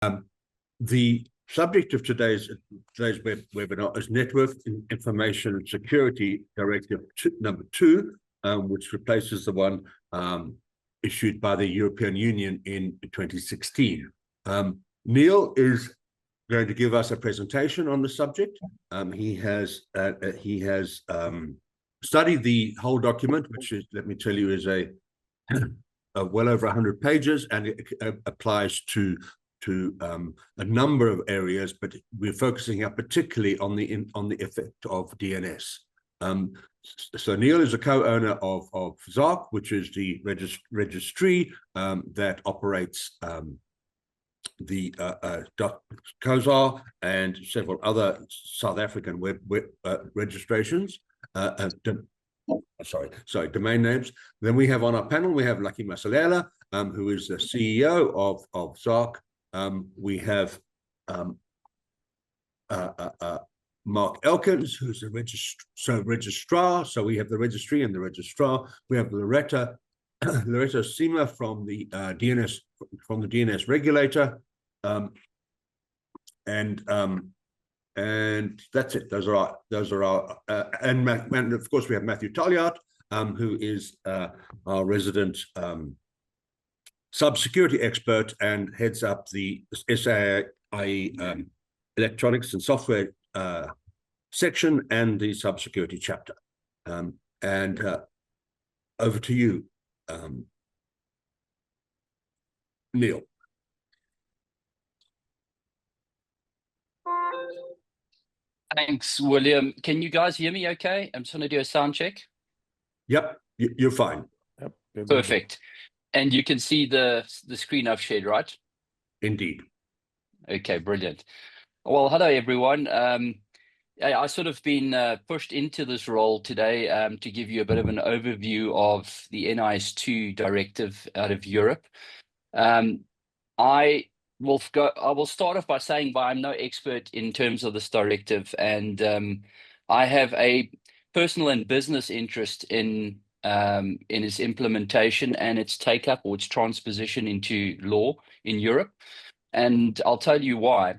The subject of today's webinar is Network Information Security Directive number 2, which replaces the one issued by the European Union in 2016. Neil is going to give us a presentation on the subject. He has studied the whole document, which is, let me tell you, is a well over 100 pages, and it applies to a number of areas, but we're focusing up particularly on the effect of DNS. So Neil is a co-owner of ZARC, which is the registry that operates the COSAR and several other South African web registrations. Domain names. Then we have on our panel, we have Lucky Masilela, who is the CEO of ZARC. We have Mark Elkins, who's the registrar. So we have the registry and the registrar. We have Lerato Seema from the DNS regulator, and that's it. Those are our and of course we have Matthew Talliart, who is our resident cybersecurity expert and heads up the SAI electronics and software section and the cybersecurity chapter. And over to you, Neil. Thanks, William. Can you guys hear me okay? I'm just going to do a sound check. Yep, you're fine. Yep. Perfect. And you can see the screen I've shared, right? Indeed. Okay, brilliant. Well, hello, everyone. I sort of been pushed into this role today to give you a bit of an overview of the NIS2 directive out of Europe. I will start off by saying I'm no expert in terms of this directive, and I have a personal and business interest in its implementation and its take-up or its transposition into law in Europe. And I'll tell you why.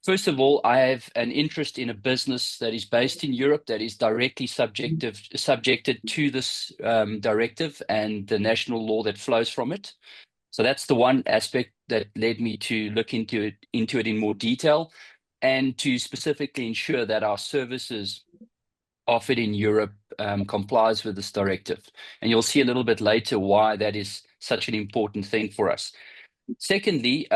First of all, I have an interest in a business that is based in Europe that is directly subjected to this directive and the national law that flows from it. So that's the one aspect that led me to look into it in more detail, and to specifically ensure that our services offered in Europe complies with this directive. And you'll see a little bit later why that is such an important thing for us. Secondly,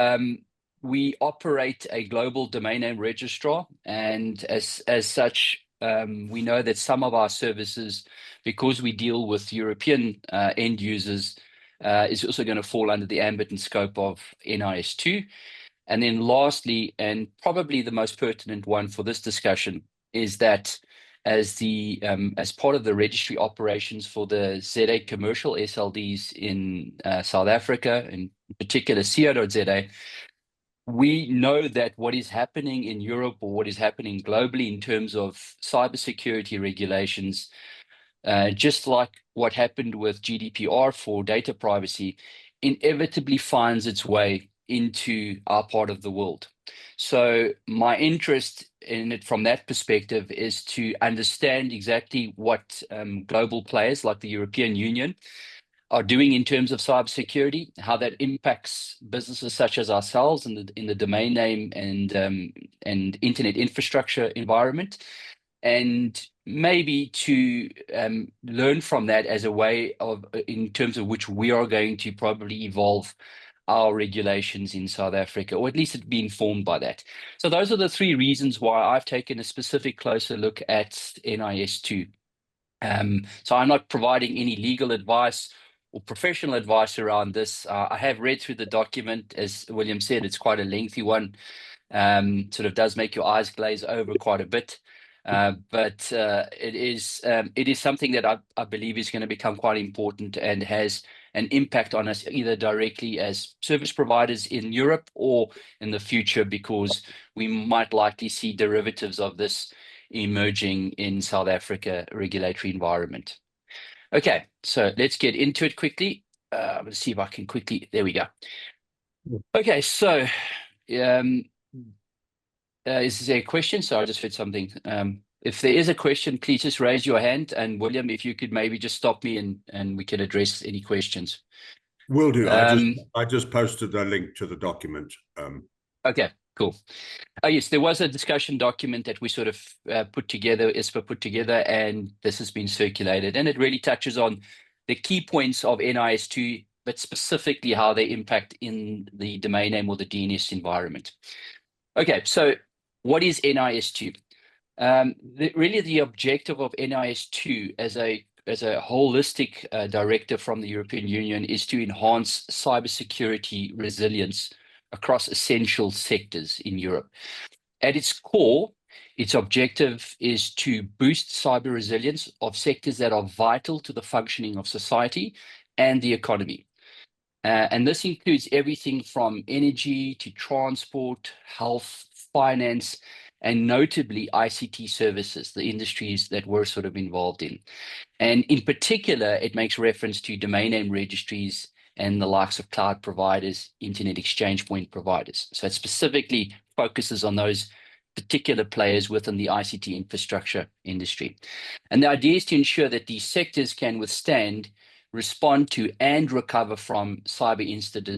we operate a global domain name registrar, and as such, we know that some of our services, because we deal with European end users, is also going to fall under the ambit and scope of NIS2. And then lastly, and probably the most pertinent one for this discussion, is that as part of the registry operations for the ZA commercial SLDs in South Africa, in particular CO.ZA, we know that what is happening in Europe, or what is happening globally in terms of cybersecurity regulations, just like what happened with GDPR for data privacy, inevitably finds its way into our part of the world. So my interest in it from that perspective is to understand exactly what global players like the European Union are doing in terms of cybersecurity, how that impacts businesses such as ourselves in the domain name and internet infrastructure environment, and maybe to learn from that as a way of, in terms of which we are going to probably evolve our regulations in South Africa, or at least be informed by that. So those are the three reasons why I've taken a specific closer look at NIS2. So I'm not providing any legal advice or professional advice around this. I have read through the document. As William said, it's quite a lengthy one. Sort of does make your eyes glaze over quite a bit. But it is something that I believe is going to become quite important and has an impact on us, either directly as service providers in Europe or in the future, because we might likely see derivatives of this emerging in South Africa regulatory environment. Okay, so let's get into it quickly. Let's see if I can quickly, there we go. Okay, so is there a question? So I just read something. If there is a question, please just raise your hand. And William, if you could maybe just stop me and we can address any questions. Will do. I just posted the link to the document. Okay, cool. Yes, there was a discussion document that we sort of put together, ISPA put together, and this has been circulated. And it really touches on the key points of NIS2, but specifically how they impact in the domain name or the DNS environment. Okay, so what is NIS2? Really the objective of NIS2 as a holistic directive from the European Union is to enhance cybersecurity resilience across essential sectors in Europe. At its core, its objective is to boost cyber resilience of sectors that are vital to the functioning of society and the economy. And this includes everything from energy to transport, health, finance, and notably ICT services, the industries that we're sort of involved in. And in particular, it makes reference to domain name registries and the likes of cloud providers, internet exchange point providers. So it specifically focuses on those particular players within the ICT infrastructure industry. And the idea is to ensure that these sectors can withstand, respond to, and recover from cyber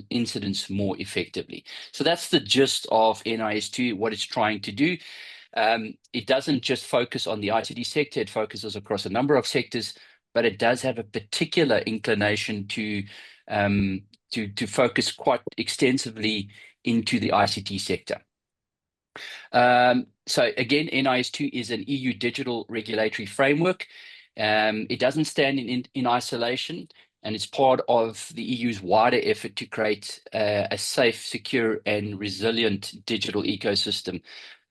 incidents more effectively. So that's the gist of NIS2, what it's trying to do. It doesn't just focus on the ICT sector, it focuses across a number of sectors, but it does have a particular inclination to focus quite extensively into the ICT sector. So again, NIS2 is an EU digital regulatory framework. It doesn't stand in isolation, and it's part of the EU's wider effort to create a safe, secure, and resilient digital ecosystem.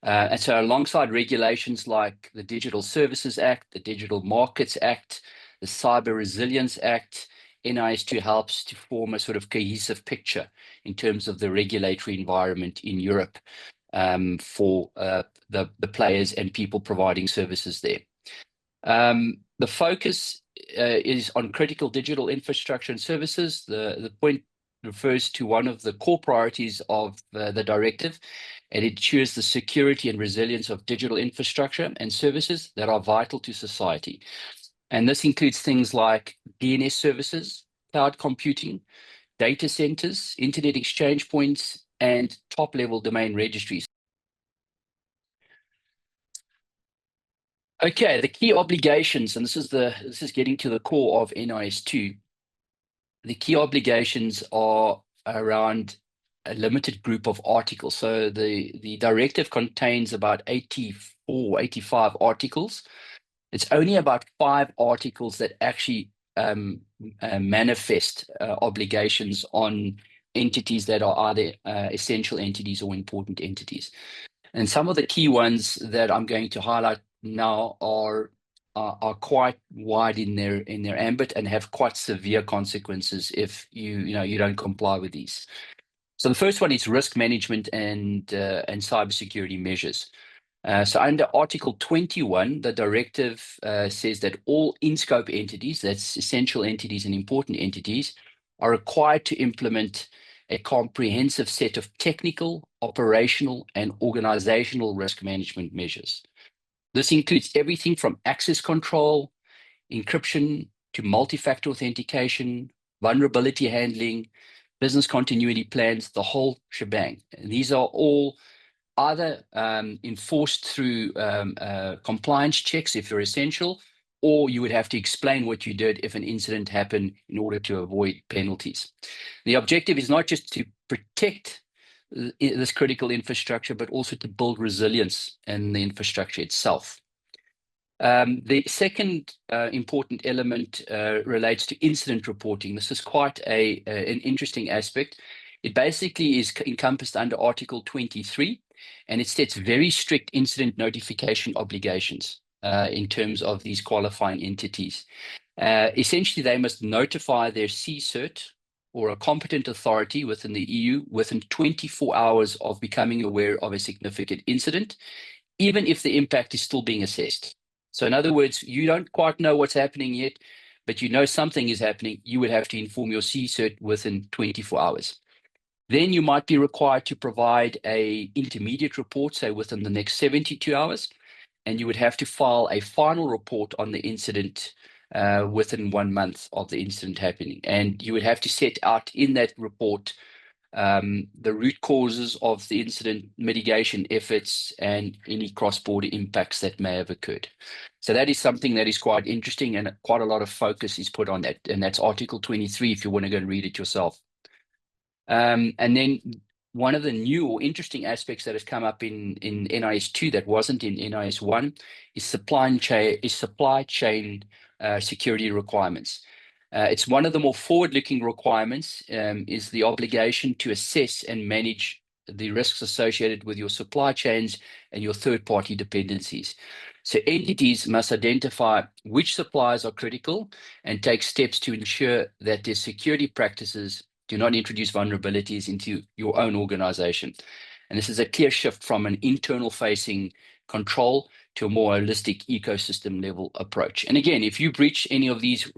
And so alongside regulations like the Digital Services Act, the Digital Markets Act, the Cyber Resilience Act, NIS2 helps to form a sort of cohesive picture in terms of the regulatory environment in Europe for the players and people providing services there. The focus is on critical digital infrastructure and services. The point refers to one of the core priorities of the directive, and it ensures the security and resilience of digital infrastructure and services that are vital to society. And this includes things like DNS services, cloud computing, data centers, internet exchange points, and top-level domain registries. Okay, the key obligations, and this is getting to the core of NIS2. The key obligations are around a limited group of articles. So the directive contains about 84, 85 articles. It's only about 5 articles that actually manifest obligations on entities that are either essential entities or important entities. And some of the key ones that I'm going to highlight now are quite wide in their ambit and have quite severe consequences if you don't comply with these. So the first one is risk management and cybersecurity measures. So under Article 21, the directive says that all in-scope entities, that's essential entities and important entities, are required to implement a comprehensive set of technical, operational, and organizational risk management measures. This includes everything from access control, encryption, to multi-factor authentication, vulnerability handling, business continuity plans, the whole shebang. And these are all either enforced through compliance checks if they're essential, or you would have to explain what you did if an incident happened in order to avoid penalties. The objective is not just to protect this critical infrastructure, but also to build resilience in the infrastructure itself. The second important element relates to incident reporting. This is quite an interesting aspect. It basically is encompassed under Article 23, and it sets very strict incident notification obligations in terms of these qualifying entities. Essentially, they must notify their CCERT or a competent authority within the EU within 24 hours of becoming aware of a significant incident, even if the impact is still being assessed. So in other words, you don't quite know what's happening yet, but you know something is happening, you would have to inform your CCERT within 24 hours. Then you might be required to provide a intermediate report, say within the next 72 hours, and you would have to file a final report on the incident within 1 month of the incident happening. And you would have to set out in that report the root causes of the incident, mitigation efforts, and any cross-border impacts that may have occurred. So that is something that is quite interesting, and quite a lot of focus is put on that. And that's Article 23 if you want to go and read it yourself. And then one of the new or interesting aspects that has come up in NIS2 that wasn't in NIS1 is supply chain security requirements. It's one of the more forward-looking requirements, is the obligation to assess and manage the risks associated with your supply chains and your third-party dependencies. So entities must identify which suppliers are critical and take steps to ensure that their security practices do not introduce vulnerabilities into your own organization. And this is a clear shift from an internal-facing control to a more holistic ecosystem level approach. And again, if you breach any of these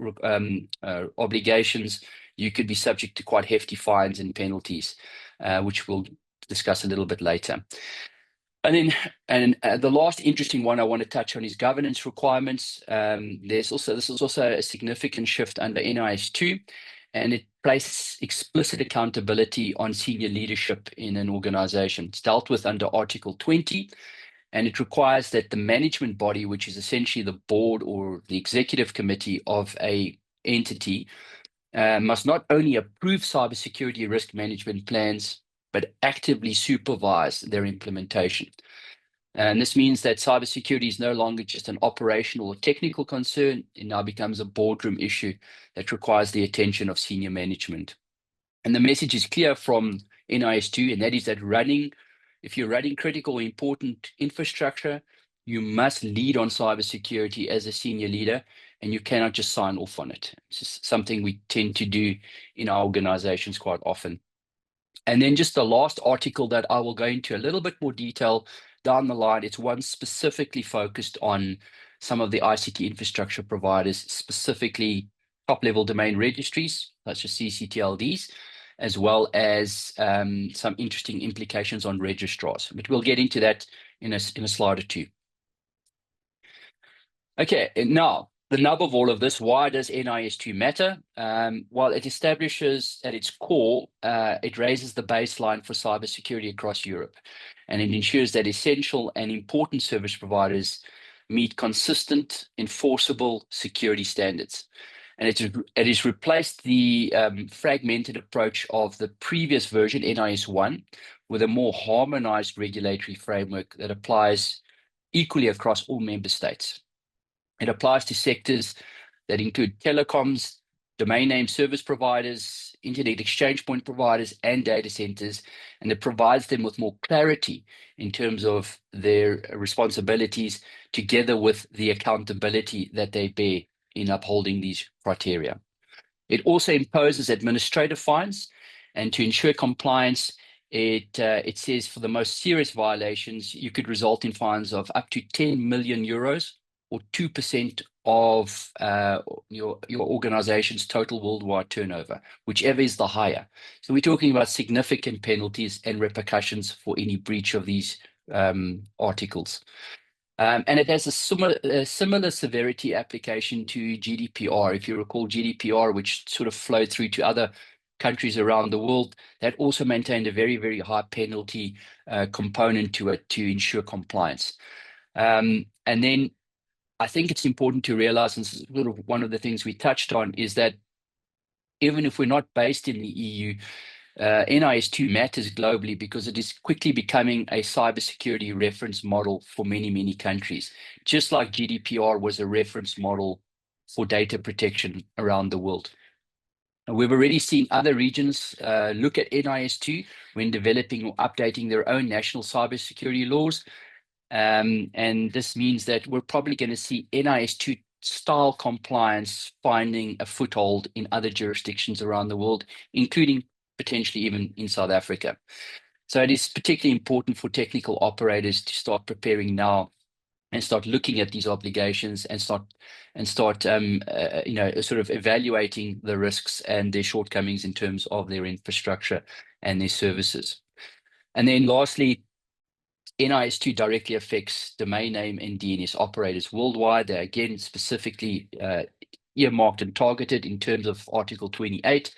obligations, you could be subject to quite hefty fines and penalties, which we'll discuss a little bit later. And then, the last interesting one I want to touch on is governance requirements. This is also a significant shift under NIS2, and it places explicit accountability on senior leadership in an organization. It's dealt with under Article 20, and it requires that the management body, which is essentially the board or the executive committee of a entity, must not only approve cybersecurity risk management plans, but actively supervise their implementation. And this means that cybersecurity is no longer just an operational or technical concern. It now becomes a boardroom issue that requires the attention of senior management. And the message is clear from NIS2, and that is that if you're running critical or important infrastructure, you must lead on cybersecurity as a senior leader, and you cannot just sign off on it. It's just something we tend to do in our organizations quite often. And then just the last article that I will go into a little bit more detail down the line, it's one specifically focused on some of the ICT infrastructure providers, specifically top-level domain registries, such as CCTLDs, as well as some interesting implications on registrars. But we'll get into that in a slide or two. Okay, and now, the nub of all of this, why does NIS2 matter? Well, it establishes at its core, it raises the baseline for cybersecurity across Europe, and it ensures that essential and important service providers meet consistent, enforceable security standards. And it has replaced the fragmented approach of the previous version, NIS1, with a more harmonized regulatory framework that applies equally across all member states. It applies to sectors that include telecoms, domain name service providers, internet exchange point providers, and data centers, and it provides them with more clarity in terms of their responsibilities, together with the accountability that they bear in upholding these criteria. It also imposes administrative fines, and to ensure compliance, it says for the most serious violations, you could result in fines of up to 10 million euros or 2% of your organization's total worldwide turnover, whichever is the higher. So we're talking about significant penalties and repercussions for any breach of these articles. And it has a similar severity application to GDPR. If you recall GDPR, which sort of flowed through to other countries around the world, that also maintained a very, very high penalty component to it to ensure compliance. And then I think it's important to realize, and this is sort of one of the things we touched on, is that even if we're not based in the EU, NIS2 matters globally because it is quickly becoming a cybersecurity reference model for many, many countries, just like GDPR was a reference model for data protection around the world. And we've already seen other regions look at NIS2 when developing or updating their own national cybersecurity laws. And this means that we're probably going to see NIS2 style compliance finding a foothold in other jurisdictions around the world, including potentially even in South Africa. So it is particularly important for technical operators to start preparing now and start looking at these obligations and start sort of evaluating the risks and their shortcomings in terms of their infrastructure and their services. And then lastly, NIS2 directly affects domain name and DNS operators worldwide. They're again specifically earmarked and targeted in terms of Article 28.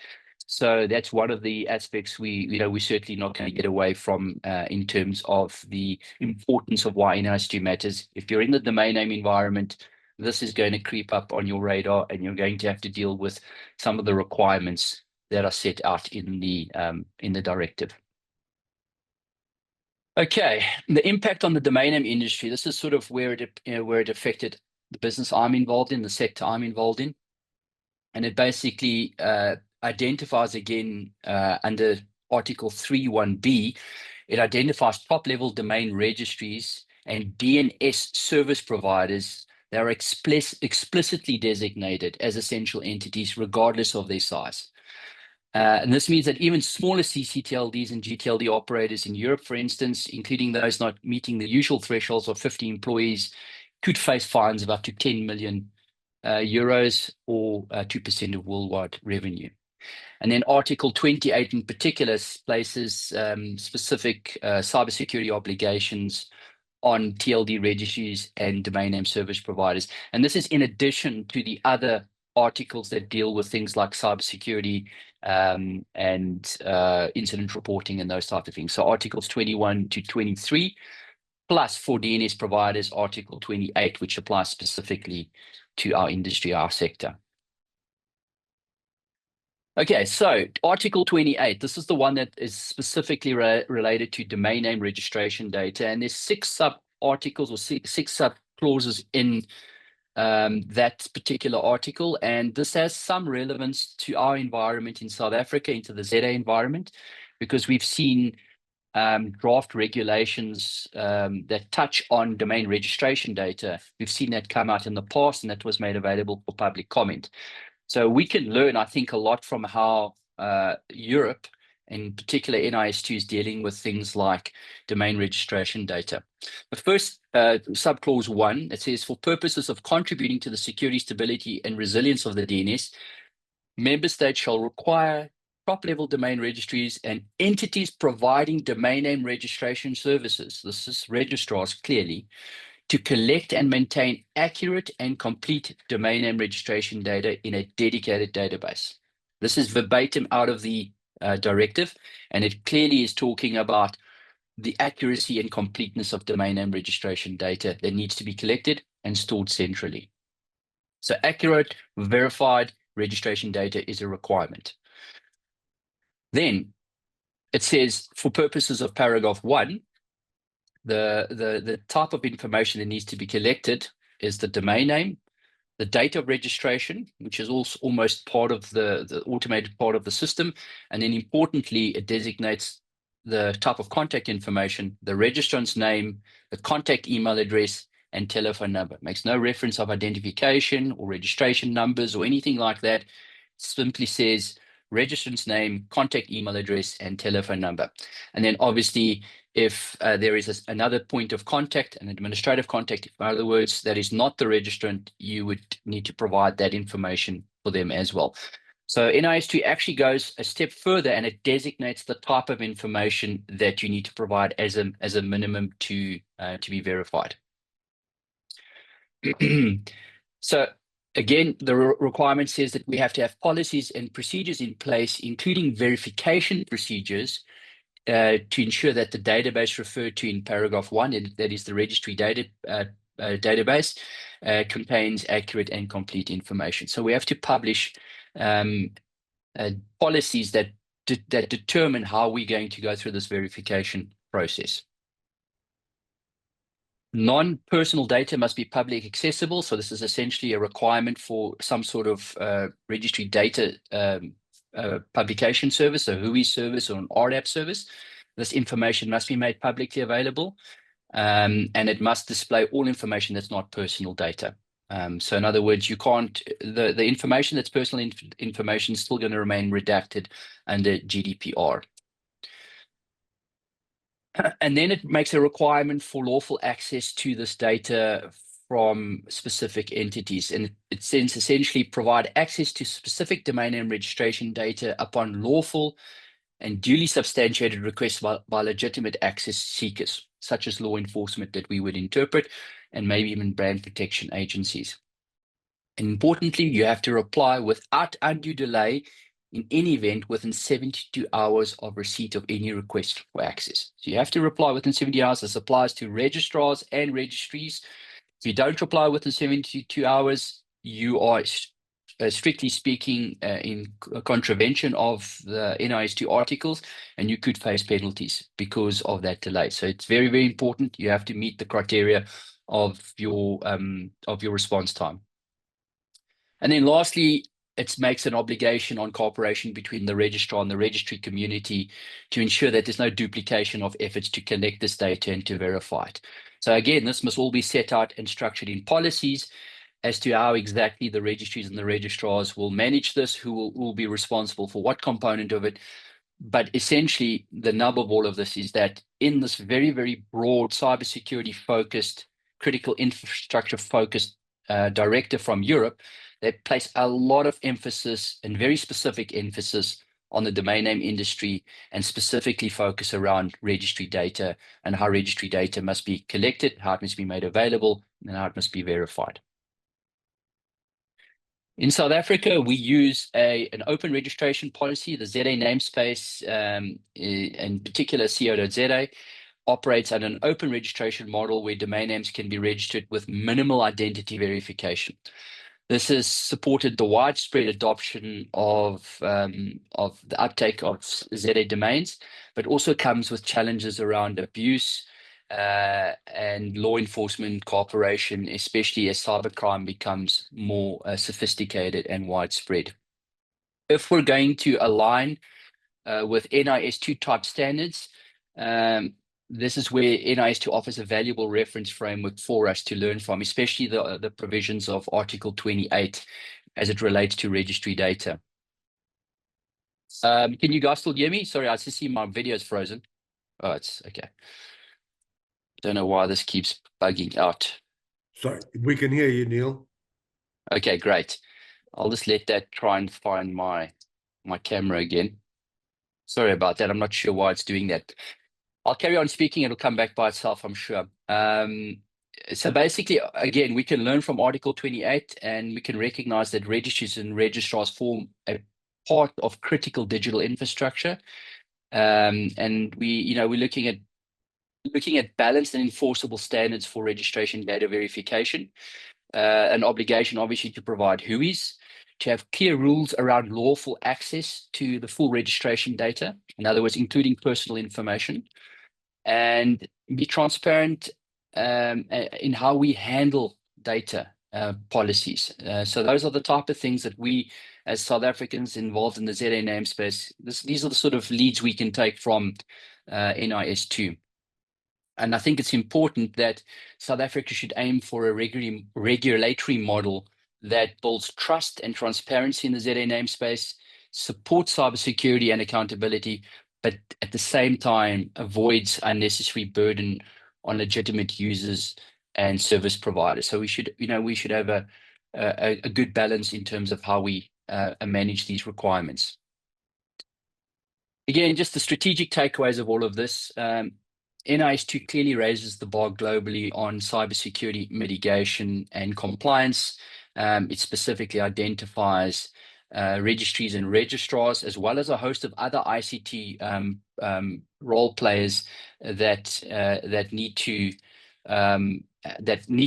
So that's one of the aspects we're certainly not going to get away from in terms of the importance of why NIS2 matters. If you're in the domain name environment, this is going to creep up on your radar, and you're going to have to deal with some of the requirements that are set out in the directive. Okay, the impact on the domain name industry. This is sort of where it affected the business I'm involved in, the sector I'm involved in, and it basically identifies again under Article 3(1)(b). It identifies top-level domain registries and DNS service providers that are explicitly designated as essential entities, regardless of their size. And this means that even smaller CCTLDs and GTLD operators in Europe, for instance, including those not meeting the usual thresholds of 50 employees, could face fines of up to 10 million euros or 2% of worldwide revenue. And then Article 28 in particular places specific cybersecurity obligations on TLD registries and domain name service providers. And this is in addition to the other articles that deal with things like cybersecurity and incident reporting and those types of things. So Articles 21 to 23, plus for DNS providers, Article 28, which applies specifically to our industry, our sector. Okay, so Article 28, this is the one that is specifically related to domain name registration data, and there's 6 sub-articles or six sub-clauses in that particular article, and this has some relevance to our environment in South Africa, into the ZA environment, because we've seen draft regulations that touch on domain registration data. We've seen that come out in the past, and that was made available for public comment. So we can learn, I think, a lot from how Europe, in particular NIS2, is dealing with things like domain registration data. The first subclause 1, it says, for purposes of contributing to the security, stability, and resilience of the DNS, member states shall require top-level domain registries and entities providing domain name registration services, this is registrars clearly, to collect and maintain accurate and complete domain name registration data in a dedicated database. This is verbatim out of the directive, and it clearly is talking about the accuracy and completeness of domain name registration data that needs to be collected and stored centrally. So accurate, verified registration data is a requirement. Then it says, for purposes of paragraph 1, the type of information that needs to be collected is the domain name, the date of registration, which is also almost part of the automated part of the system. And then importantly, it designates the type of contact information, the registrant's name, the contact email address, and telephone number. It makes no reference of identification or registration numbers or anything like that. It simply says registrant's name, contact email address, and telephone number. And then obviously, if there is another point of contact, an administrative contact, in other words, that is not the registrant, you would need to provide that information for them as well. So NIS2 actually goes a step further, and it designates the type of information that you need to provide as a minimum to be verified. So again, the requirement says that we have to have policies and procedures in place, including verification procedures, to ensure that the database referred to in paragraph 1, that is the registry database, contains accurate and complete information. So we have to publish policies that determine how we're going to go through this verification process. Non-personal data must be publicly accessible. So this is essentially a requirement for some sort of registry data publication service, a WHOI service or an RDAP service. This information must be made publicly available, and it must display all information that's not personal data. So in other words, you can't, the information that's personal information is still going to remain redacted under GDPR. And then it makes a requirement for lawful access to this data from specific entities. And it says essentially provide access to specific domain name registration data upon lawful and duly substantiated requests by legitimate access seekers, such as law enforcement that we would interpret, and maybe even brand protection agencies. And importantly, you have to reply without undue delay in any event within 72 hours of receipt of any request for access. So you have to reply within 70 hours. This applies to registrars and registries. If you don't reply within 72 hours, you are strictly speaking in contravention of the NIS2 articles, and you could face penalties because of that delay. So it's very, very important. You have to meet the criteria of your response time. And then lastly, it makes an obligation on cooperation between the registrar and the registry community to ensure that there's no duplication of efforts to connect this data and to verify it. So again, this must all be set out and structured in policies as to how exactly the registries and the registrars will manage this, who will be responsible for what component of it. But essentially, the nub of all of this is that in this very, very broad cybersecurity focused, critical infrastructure focused directive from Europe, they place a lot of emphasis and very specific emphasis on the domain name industry, and specifically focus around registry data and how registry data must be collected, how it must be made available, and how it must be verified. In South Africa, we use an open registration policy. The ZA namespace, in particular co.za, operates on an open registration model where domain names can be registered with minimal identity verification. This has supported the widespread adoption of the uptake of ZA domains, but also comes with challenges around abuse and law enforcement cooperation, especially as cybercrime becomes more sophisticated and widespread. If we're going to align with NIS2 type standards, this is where NIS2 offers a valuable reference framework for us to learn from, especially the provisions of Article 28 as it relates to registry data. Can you guys still hear me? Sorry, I just see my video is frozen. Oh, it's okay. Don't know why this keeps bugging out. Sorry, we can hear you, Neil. Okay, great. I'll just let that try and find my camera again. Sorry about that. I'm not sure why it's doing that. I'll carry on speaking. It'll come back by itself, I'm sure. So basically, again, we can learn from Article 28, and we can recognize that registries and registrars form a part of critical digital infrastructure. And we're looking at balanced and enforceable standards for registration data verification, an obligation obviously to provide WHOIs, to have clear rules around lawful access to the full registration data, in other words, including personal information, and be transparent in how we handle data policies. So those are the type of things that we, as South Africans involved in the ZA namespace, these are the sort of leads we can take from NIS2. And I think it's important that South Africa should aim for a regulatory model that builds trust and transparency in the ZA namespace, supports cybersecurity and accountability, but at the same time avoids unnecessary burden on legitimate users and service providers. So we should have a good balance in terms of how we manage these requirements. Again, just the strategic takeaways of all of this. NIS2 clearly raises the bar globally on cybersecurity mitigation and compliance. It specifically identifies registries and registrars, as well as a host of other ICT role players that need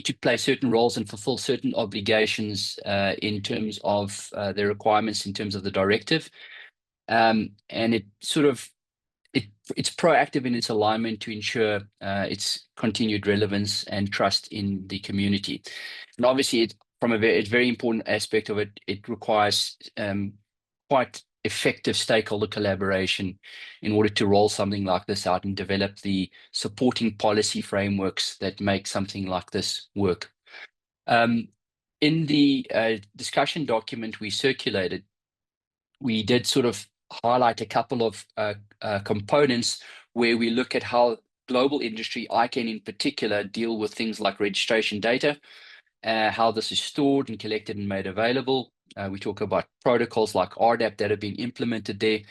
to play certain roles and fulfill certain obligations in terms of the requirements in terms of the directive. And it's proactive in its alignment to ensure its continued relevance and trust in the community. And obviously, it's a very important aspect of it. It requires quite effective stakeholder collaboration in order to roll something like this out and develop the supporting policy frameworks that make something like this work. In the discussion document we circulated, we did sort of highlight a couple of components where we look at how global industry, ICANN in particular, deal with things like registration data, how this is stored and collected and made available, We talk about protocols like RDAP that have been implemented there.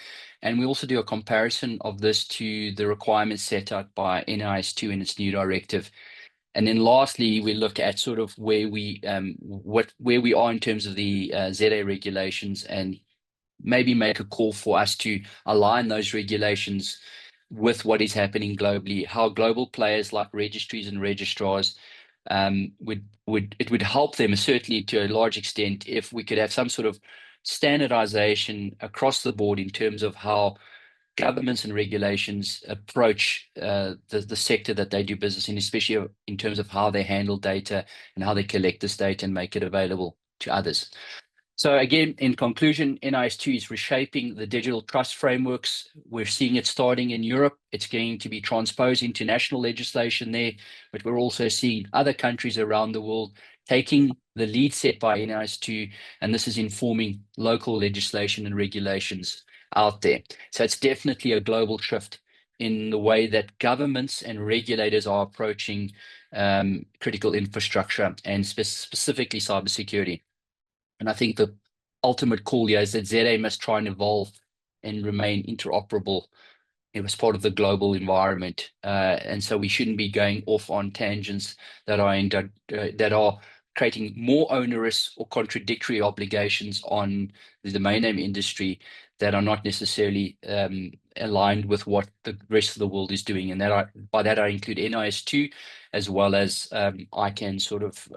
And we also do a comparison of this to the requirements set out by NIS2 in its new directive. And then lastly, we look at sort of where we are in terms of the ZA regulations, and maybe make a call for us to align those regulations with what is happening globally, how global players like registries and registrars would help them, certainly to a large extent, if we could have some sort of standardization across the board in terms of how governments and regulations approach the sector that they do business in, especially in terms of how they handle data and how they collect this data and make it available to others. So again, in conclusion, NIS2 is reshaping the digital trust frameworks. We're seeing it starting in Europe. It's going to be transposed into national legislation there, but we're also seeing other countries around the world taking the lead set by NIS2, and this is informing local legislation and regulations out there. So it's definitely a global shift in the way that governments and regulators are approaching critical infrastructure and specifically cybersecurity. And I think the ultimate call here is that ZA must try and evolve and remain interoperable as part of the global environment. And so we shouldn't be going off on tangents that are creating more onerous or contradictory obligations on the domain name industry that are not necessarily aligned with what the rest of the world is doing. And by that I include NIS2 as well as ICANN sort of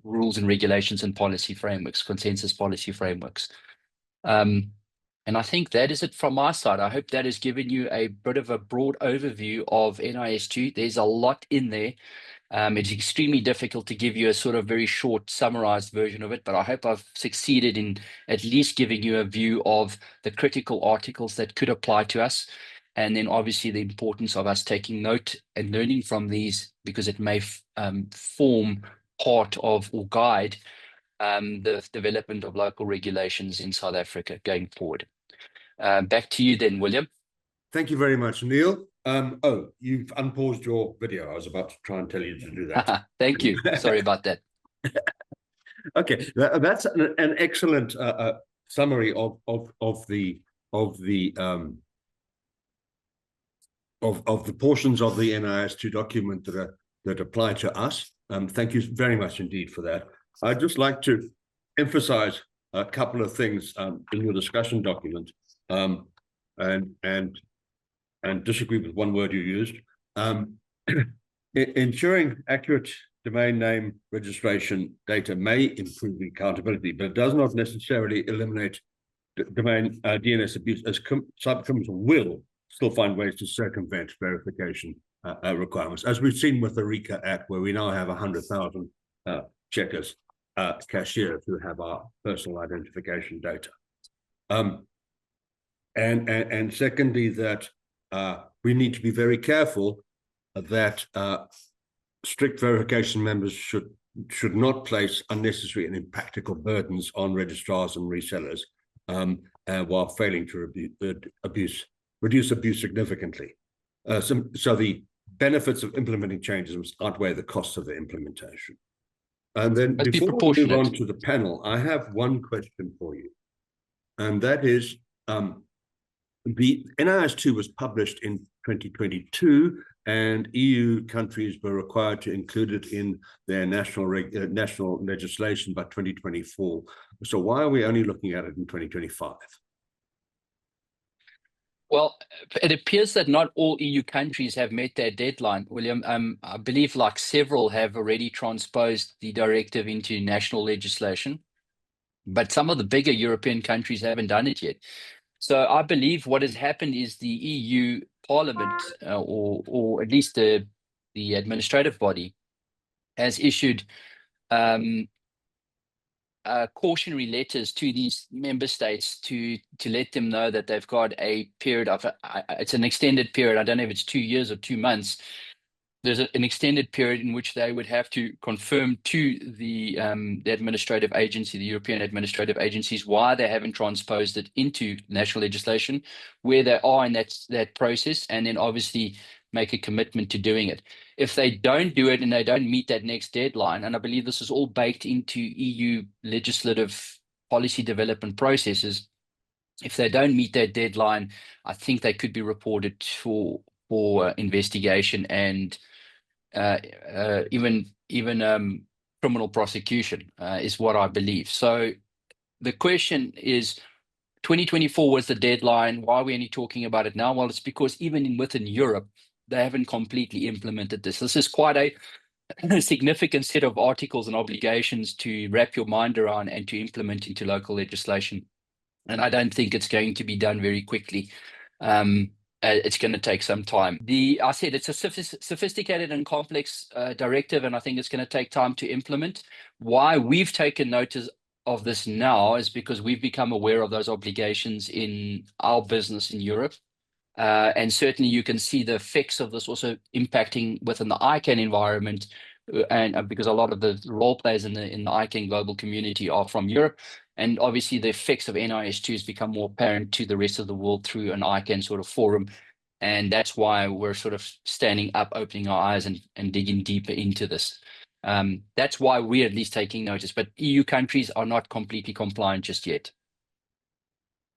rules and regulations and policy frameworks, consensus policy frameworks. And I think that is it from my side. I hope that has given you a bit of a broad overview of NIS2. There's a lot in there. It's extremely difficult to give you a sort of very short summarized version of it, but I hope I've succeeded in at least giving you a view of the critical articles that could apply to us. And then obviously the importance of us taking note and learning from these, because it may form part of or guide the development of local regulations in South Africa going forward. Back to you then, William. Thank you very much, Neil. Oh, you've unpaused your video. I was about to try and tell you to do that. Thank you. Sorry about that. Okay, that's an excellent summary of the portions of the NIS2 document that apply to us. Thank you very much indeed for that. I'd just like to emphasize a couple of things in your discussion document, and disagree with one word you used. Ensuring accurate domain name registration data may improve accountability, but it does not necessarily eliminate domain DNS abuse, as cybercriminals will still find ways to circumvent verification requirements, as we've seen with the RICA Act, where we now have 100,000 checkers, cashiers who have our personal identification data. And secondly, that we need to be very careful that strict verification members should not place unnecessary and impractical burdens on registrars and resellers while failing to reduce abuse significantly. So the benefits of implementing changes must outweigh the costs of the implementation. And then before we move on to the panel, I have one question for you, and that is, the NIS2 was published in 2022, and EU countries were required to include it in their national legislation by 2024. So why are we only looking at it in 2025? Well, it appears that not all EU countries have met their deadline, William. I believe like several have already transposed the directive into national legislation, but some of the bigger European countries haven't done it yet. So I believe what has happened is the EU Parliament, or at least the administrative body, has issued cautionary letters to these member states to let them know that they've got a period of, it's an extended period. I don't know if it's 2 years or 2 months. There's an extended period in which they would have to confirm to the administrative agency, the European administrative agencies, why they haven't transposed it into national legislation, where they are in that process, and then obviously make a commitment to doing it. If they don't do it and they don't meet that next deadline, and I believe this is all baked into EU legislative policy development processes, if they don't meet that deadline, I think they could be reported for investigation and even criminal prosecution is what I believe. So the question is, 2024 was the deadline. Why are we only talking about it now? Well, it's because even within Europe, they haven't completely implemented this. This is quite a significant set of articles and obligations to wrap your mind around and to implement into local legislation. And I don't think it's going to be done very quickly. It's going to take some time. I said it's a sophisticated and complex directive, and I think it's going to take time to implement. Why we've taken notice of this now is because we've become aware of those obligations in our business in Europe. And certainly you can see the effects of this also impacting within the ICANN environment, and because a lot of the role players in the ICANN global community are from Europe. And obviously the effects of NIS2 has become more apparent to the rest of the world through an ICANN sort of forum. And that's why we're sort of standing up, opening our eyes and digging deeper into this. That's why we're at least taking notice, but EU countries are not completely compliant just yet.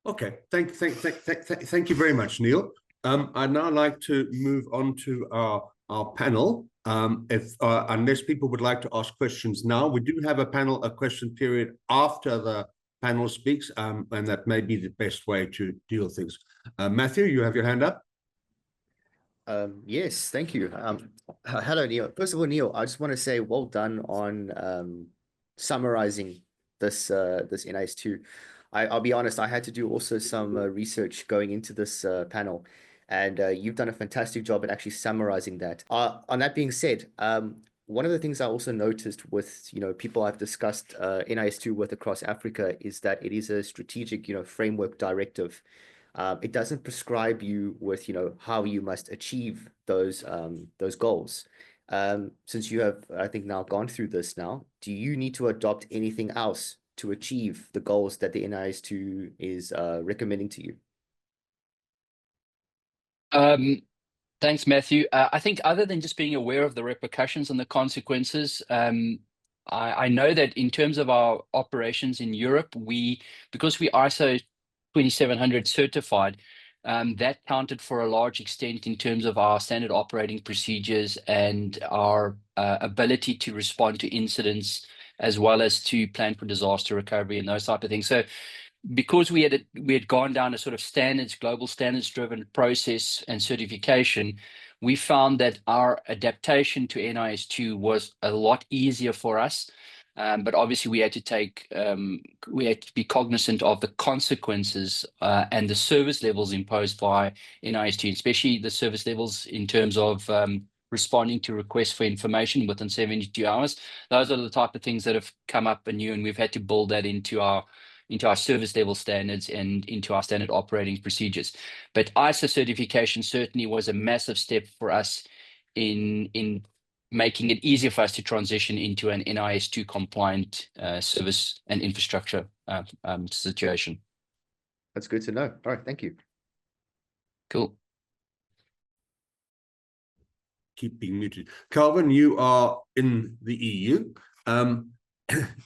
Okay, thank you very much, Neil. I'd now like to move on to our panel. Unless people would like to ask questions now, we do have a question period after the panel speaks, and that may be the best way to deal with things. Matthew, you have your hand up. Yes, thank you. Hello, Neil. First of all, Neil, I just want to say well done on summarizing this NIS2. I'll be honest, I had to do also some research going into this panel, and you've done a fantastic job at actually summarizing that. On that being said, one of the things I also noticed with people I've discussed NIS2 with across Africa is that it is a strategic framework directive. It doesn't prescribe you with how you must achieve those goals. Since you have, I think, now gone through this now, do you need to adopt anything else to achieve the goals that the NIS2 is recommending to you? Thanks, Matthew. I think other than just being aware of the repercussions and the consequences, I know that in terms of our operations in Europe, because we ISO 2700 certified, that counted for a large extent in terms of our standard operating procedures and our ability to respond to incidents, as well as to plan for disaster recovery and those type of things. So because we had gone down a sort of global standards driven process and certification, we found that our adaptation to NIS2 was a lot easier for us. But obviously we had to be cognizant of the consequences and the service levels imposed by NIS2, especially the service levels in terms of responding to requests for information within 72 hours. Those are the type of things that have come up anew, and we've had to build that into our service level standards and into our standard operating procedures. But ISO certification certainly was a massive step for us in making it easier for us to transition into an NIS2 compliant service and infrastructure situation. That's good to know. All right, thank you. Cool. Keep being muted. Calvin, you are in the EU, and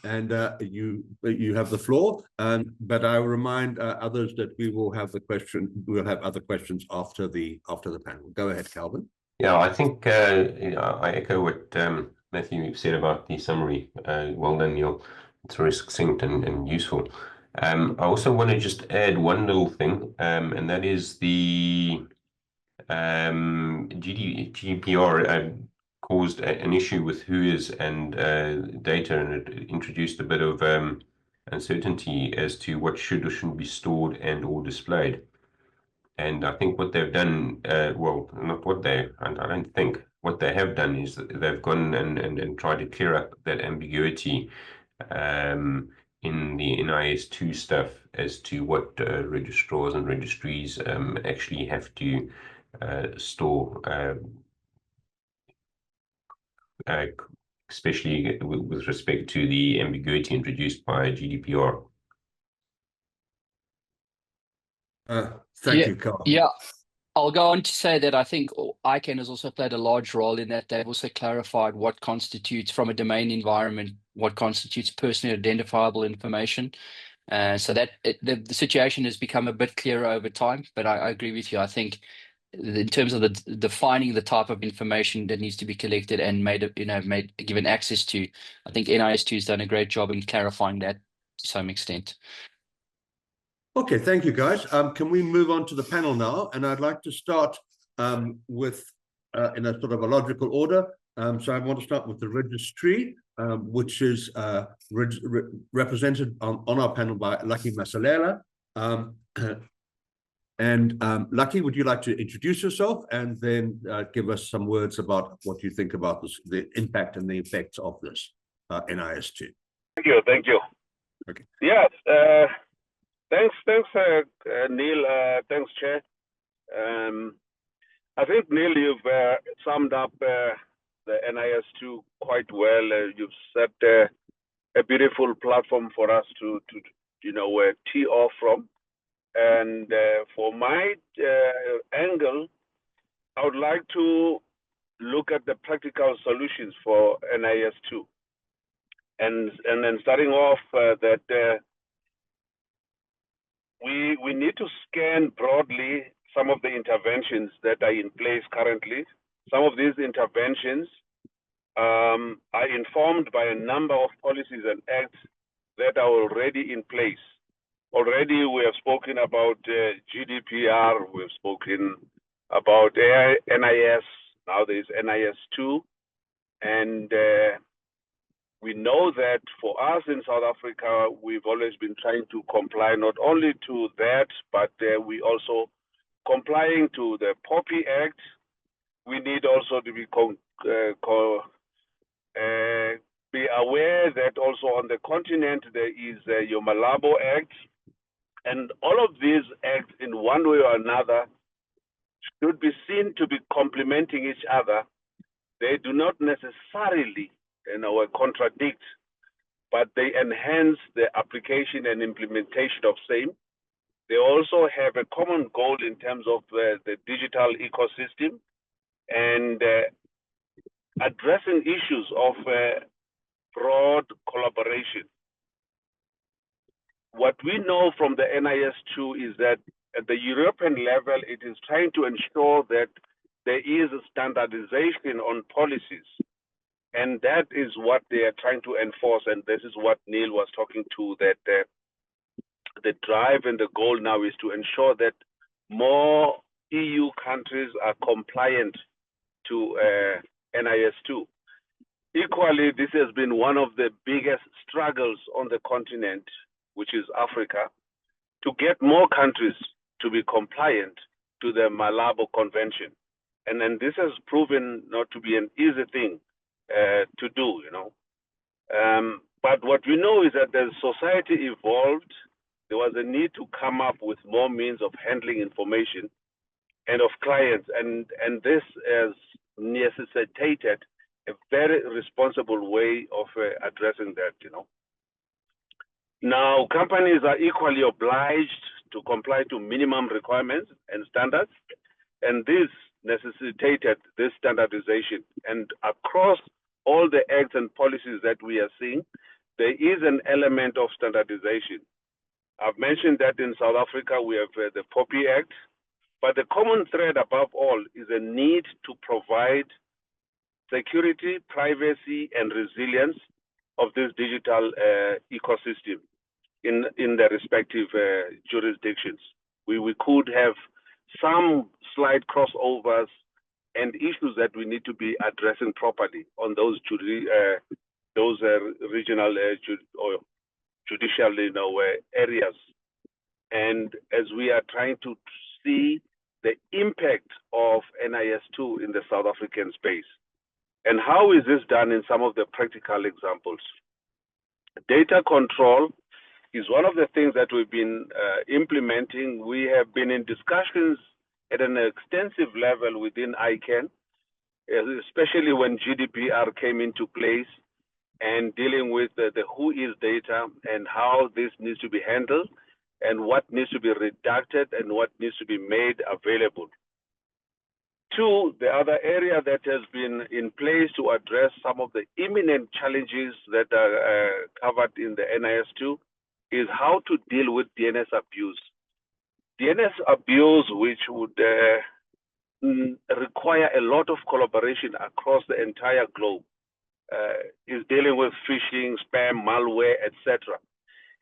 you have the floor. But I will remind others that we will have other questions after the panel. Go ahead, Calvin. Yeah, I think I echo what Matthew said about the summary. Well done, Neil. It's very succinct and useful. I also want to just add one little thing, and that is the GDPR caused an issue with WHOIS and data, and it introduced a bit of uncertainty as to what should or shouldn't be stored and or displayed. And I think what they've done, well, not what I don't think, what they have done is that they've gone and tried to clear up that ambiguity in the NIS2 stuff as to what registrars and registries actually have to store, especially with respect to the ambiguity introduced by GDPR. Thank you, Carl. Yeah, I'll go on to say that I think ICANN has also played a large role in that. They've also clarified what constitutes, from a domain environment, what constitutes personally identifiable information. So that the situation has become a bit clearer over time, but I agree with you. I think in terms of the defining the type of information that needs to be collected and given access to, I think NIS2 has done a great job in clarifying that to some extent. Okay, thank you, guys. Can we move on to the panel now? And I'd like to start with in a sort of a logical order. So I want to start with the registry, which is represented on our panel by Lucky Masilela. Lucky, would you like to introduce yourself and then give us some words about what you think about this, the impact and the effects of this NIS2? Thank you. Okay. Yes. Thanks, Neil. Thanks, Chair. I think, Neil, you've summed up the NIS2 quite well. You've set a beautiful platform for us to tee off from. And for my angle, I would like to look at the practical solutions for NIS2. And then starting off that we need to scan broadly some of the interventions that are in place currently. Some of these interventions are informed by a number of policies and acts that are already in place. Already we have spoken about GDPR, we've spoken about NIS, now there is NIS2, and we know that for us in South Africa, we've always been trying to comply not only to that, but we also complying to the POPI Act. We need also to be aware that also on the continent there is your Malabo Act, and all of these acts in one way or another should be seen to be complementing each other. They do not necessarily contradict, but they enhance the application and implementation of same. They also have a common goal in terms of the digital ecosystem and addressing issues of broad collaboration. What we know from the NIS2 is that at the European level, it is trying to ensure that there is a standardization on policies. And that is what they are trying to enforce. And this is what Neil was talking to, that the drive and the goal now is to ensure that more EU countries are compliant to NIS2. Equally, this has been one of the biggest struggles on the continent, which is Africa, to get more countries to be compliant to the Malabo Convention. And then this has proven not to be an easy thing to do, But what we know is that as society evolved, there was a need to come up with more means of handling information and of clients. And this has necessitated a very responsible way of addressing that, Now, companies are equally obliged to comply to minimum requirements and standards, and this necessitated this standardization. And across all the acts and policies that we are seeing, there is an element of standardization. I've mentioned that in South Africa, we have the POPI Act, but the common thread above all is a need to provide security, privacy, and resilience of this digital ecosystem in the respective jurisdictions. We could have some slight crossovers and issues that we need to be addressing properly on those regional or judicial areas. And as we are trying to see the impact of NIS2 in the South African space, and how is this done in some of the practical examples? Data control is one of the things that we've been implementing. We have been in discussions at an extensive level within ICANN, especially when GDPR came into place and dealing with the who is data and how this needs to be handled and what needs to be redacted and what needs to be made available. Two, the other area that has been in place to address some of the imminent challenges that are covered in the NIS2 is how to deal with DNS abuse. DNS abuse, which would require a lot of collaboration across the entire globe, is dealing with phishing, spam, malware, etc.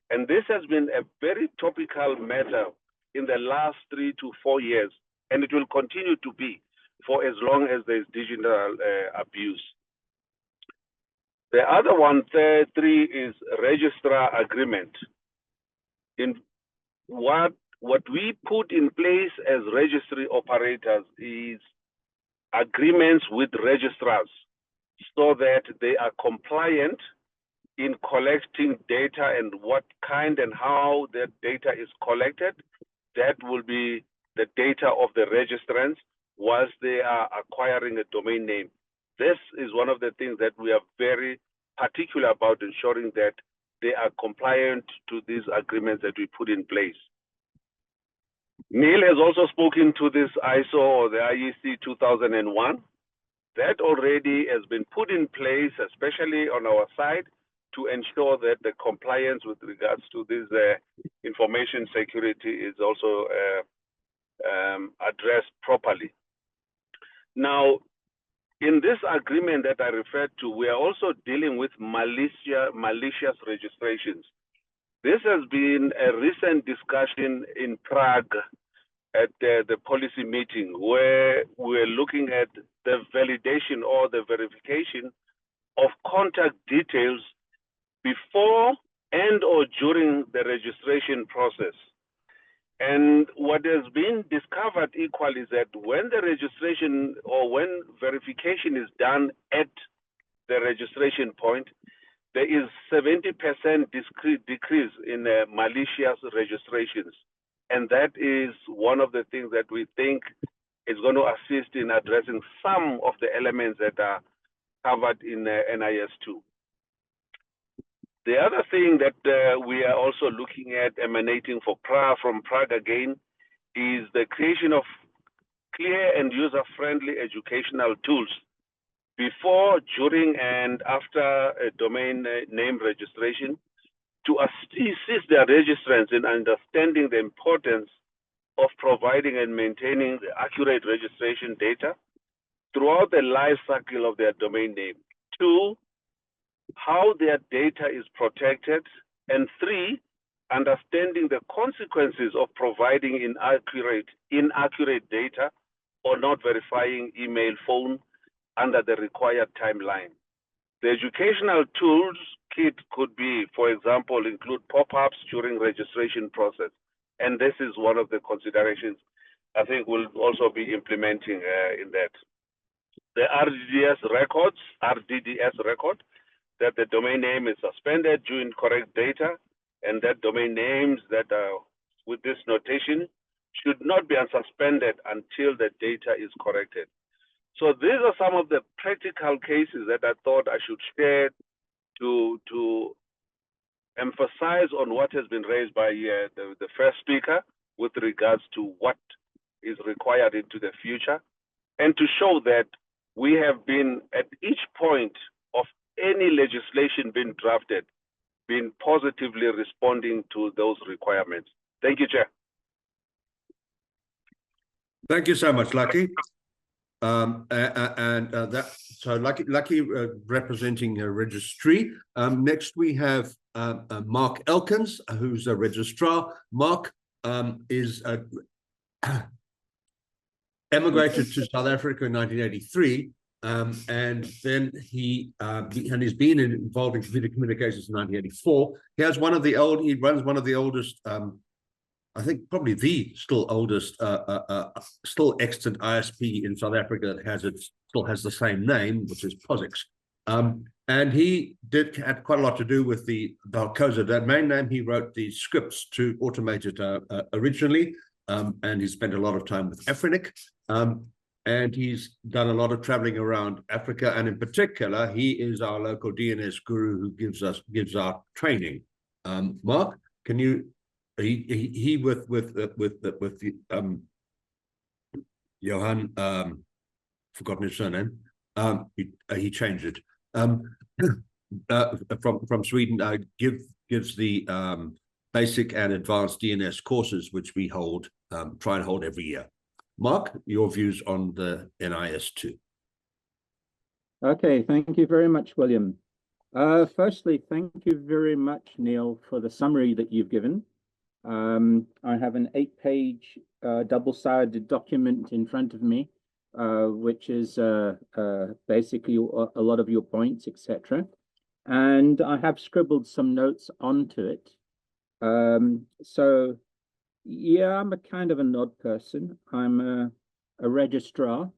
And this has been a very topical matter in the last 3 to 4 years, and it will continue to be for as long as there's digital abuse. The other one, three, is registrar agreement. In what we put in place as registry operators is agreements with registrars so that they are compliant in collecting data, and what kind and how that data is collected. That will be the data of the registrants whilst they are acquiring a domain name. This is one of the things that we are very particular about, ensuring that they are compliant to these agreements that we put in place. Neil has also spoken to this ISO or the IEC 2001. That already has been put in place, especially on our side, to ensure that the compliance with regards to this information security is also addressed properly. Now, in this agreement that I referred to, we are also dealing with malicious registrations. This has been a recent discussion in Prague at the policy meeting, where we're looking at the validation or the verification of contact details before and or during the registration process. And what has been discovered equally is that when the registration or when verification is done at the registration point, there is 70% decrease in malicious registrations. And that is one of the things that we think is going to assist in addressing some of the elements that are covered in NIS2. The other thing that we are also looking at emanating from Prague again is the creation of clear and user-friendly educational tools before, during, and after a domain name registration to assist their registrants in understanding the importance of providing and maintaining the accurate registration data throughout the life cycle of their domain name. 2, how their data is protected. And 3, understanding the consequences of providing inaccurate data or not verifying email, phone under the required timeline. The educational tools kit could be, for example, include pop-ups during registration process. And this is one of the considerations I think we'll also be implementing in that. The RDDS record, that the domain name is suspended due to incorrect data, and that domain names that are with this notation should not be unsuspended until the data is corrected. So these are some of the practical cases that I thought I should share to emphasize on what has been raised by the first speaker with regards to what is required into the future, and to show that we have been at each point of any legislation being drafted, been positively responding to those requirements. Thank you, Chair. Thank you so much, Lucky. So Lucky representing a registry. Next we have Mark Elkins, who's a registrar. Mark is emigrated to South Africa in 1983, and then he's been involved in computer communications in 1984. He runs one of the oldest, I think probably the still oldest, still extant ISP in South Africa that still has the same name, which is Posix. And he had quite a lot to do with the Valcosa domain name. He wrote the scripts to automate it originally, and he spent a lot of time with Afrinic. And he's done a lot of traveling around Africa, and in particular, he is our local DNS guru who gives our training. Mark, can you? He with Johan forgotten his surname. He changed it. From Sweden, gives the basic and advanced DNS courses, which we hold, try and hold every year. Mark, your views on the NIS2. Okay, thank you very much, William. Firstly, thank you very much, Neil, for the summary that you've given. I have an 8-page double-sided document in front of me, which is basically a lot of your points, etc. And I have scribbled some notes onto it. So, yeah, I'm a kind of an odd person. I'm a registrar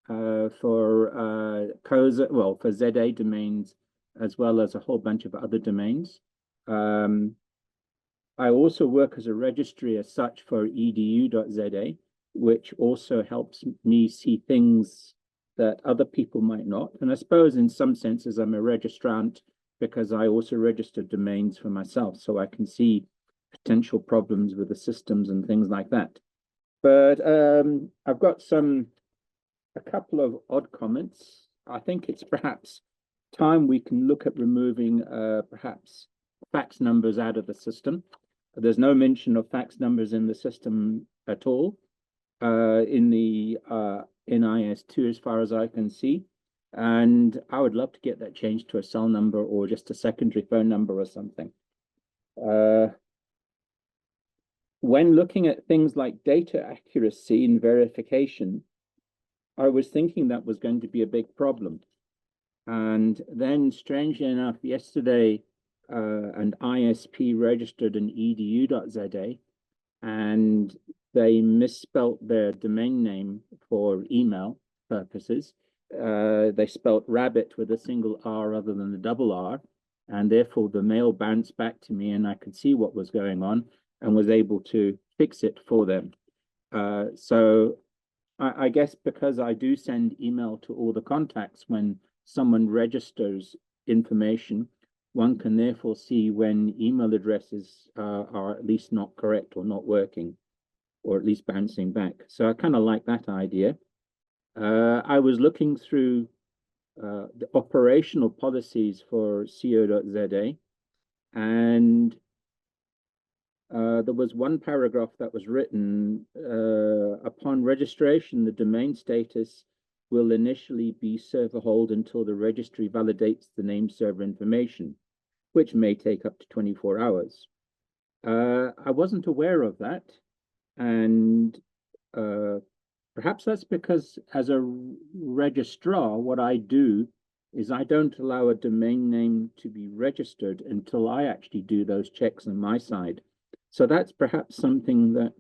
for COSA, well, for ZA domains, as well as a whole bunch of other domains. I also work as a registry as such for edu.za, which also helps me see things that other people might not. And I suppose in some senses I'm a registrant because I also register domains for myself, so I can see potential problems with the systems and things like that. But I've got a couple of odd comments. I think it's perhaps time we can look at removing perhaps fax numbers out of the system. There's no mention of fax numbers in the system at all in the NIS2 as far as I can see. And I would love to get that changed to a cell number or just a secondary phone number or something. When looking at things like data accuracy and verification, I was thinking that was going to be a big problem. And then, strangely enough, yesterday, an ISP registered in edu.za, and they misspelt their domain name for email purposes. They spelt rabbit with a single R rather than a double R, and therefore the mail bounced back to me, and I could see what was going on and was able to fix it for them. So I guess because I do send email to all the contacts when someone registers information, one can therefore see when email addresses are at least not correct or not working, or at least bouncing back. So I kind of like that idea. I was looking through the operational policies for co.za, and there was one paragraph that was written, upon registration, the domain status will initially be server hold until the registry validates the name server information, which may take up to 24 hours. I wasn't aware of that, and perhaps that's because as a registrar, what I do is I don't allow a domain name to be registered until I actually do those checks on my side. So that's perhaps something that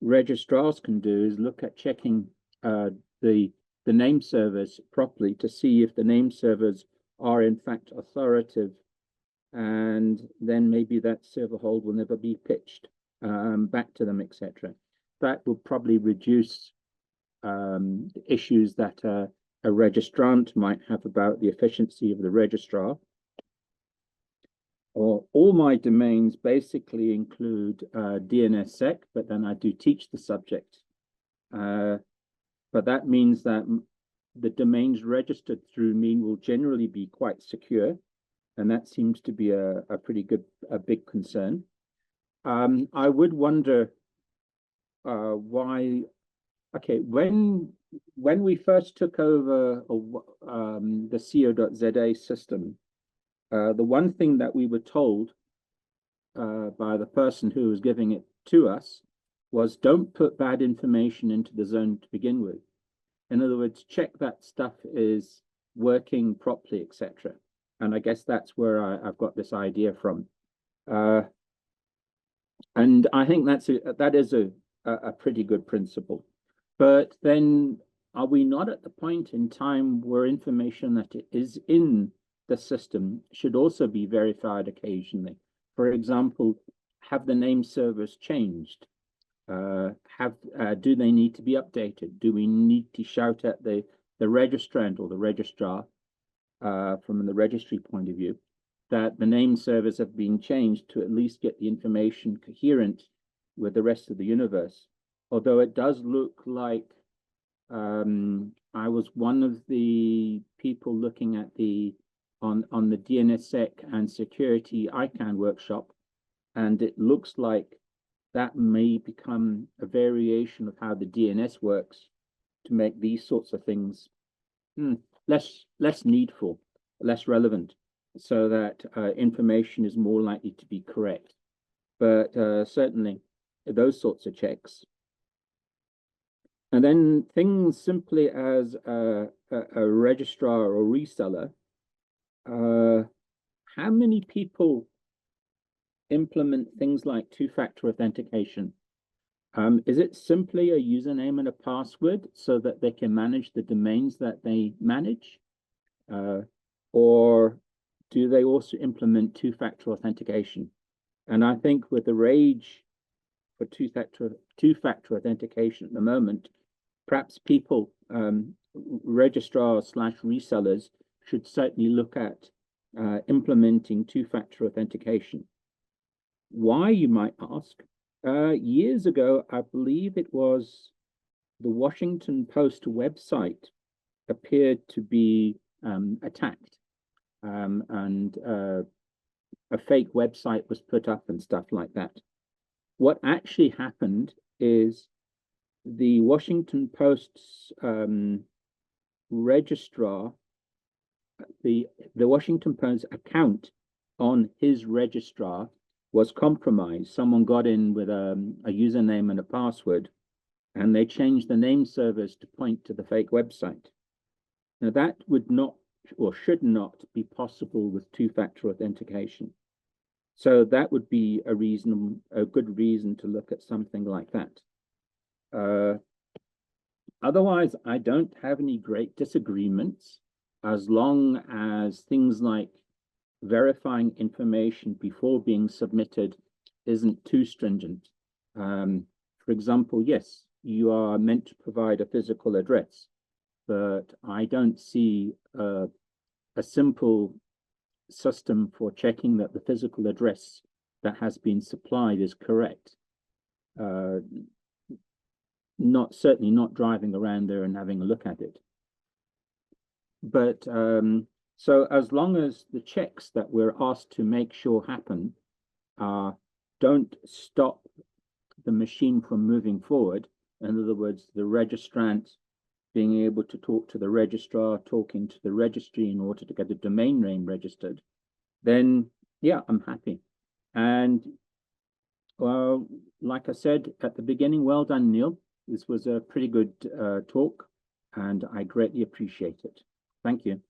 registrars can do, is look at checking the name servers properly to see if the name servers are in fact authoritative, and then maybe that server hold will never be pitched back to them, etc. That will probably reduce issues that a registrant might have about the efficiency of the registrar. All my domains basically include DNSSEC, but then I do teach the subject. But that means that the domains registered through me will generally be quite secure, and that seems to be a big concern. I would wonder why. Okay, when we first took over the co.za system, the one thing that we were told by the person who was giving it to us was, don't put bad information into the zone to begin with. In other words, check that stuff is working properly, etc. And I guess that's where I've got this idea from. And I think that is a pretty good principle. But then, are we not at the point in time where information that is in the system should also be verified occasionally? For example, have the name servers changed? Do they need to be updated? Do we need to shout at the registrant or the registrar from the registry point of view that the name servers have been changed to at least get the information coherent with the rest of the universe? Although it does look like I was one of the people looking at on the DNSSEC and security ICANN workshop, and it looks like that may become a variation of how the DNS works to make these sorts of things less needful, less relevant, so that information is more likely to be correct. But certainly those sorts of checks. And then things simply as a registrar or reseller, how many people implement things like two-factor authentication? Is it simply a username and a password so that they can manage the domains that they manage? Or do they also implement two-factor authentication? And I think with the rage for two-factor authentication at the moment, perhaps people, registrars / resellers, should certainly look at implementing two-factor authentication. Why, you might ask? Years ago, I believe it was the Washington Post website appeared to be attacked, and a fake website was put up and stuff like that. What actually happened is the Washington Post's registrar, the Washington Post account on his registrar was compromised. Someone got in with a username and a password, and they changed the name servers to point to the fake website. Now that would not or should not be possible with two-factor authentication. So that would be a good reason to look at something like that. Otherwise, I don't have any great disagreements, as long as things like verifying information before being submitted isn't too stringent. For example, yes, you are meant to provide a physical address, but I don't see a simple system for checking that the physical address that has been supplied is correct. Certainly not driving around there and having a look at it. But so as long as the checks that we're asked to make sure happen don't stop the machine from moving forward, in other words, the registrant being able to talk to the registrar, talking to the registry in order to get the domain name registered, then yeah, I'm happy. And well, like I said at the beginning, well done, Neil. This was a pretty good talk, and I greatly appreciate it. Thank you.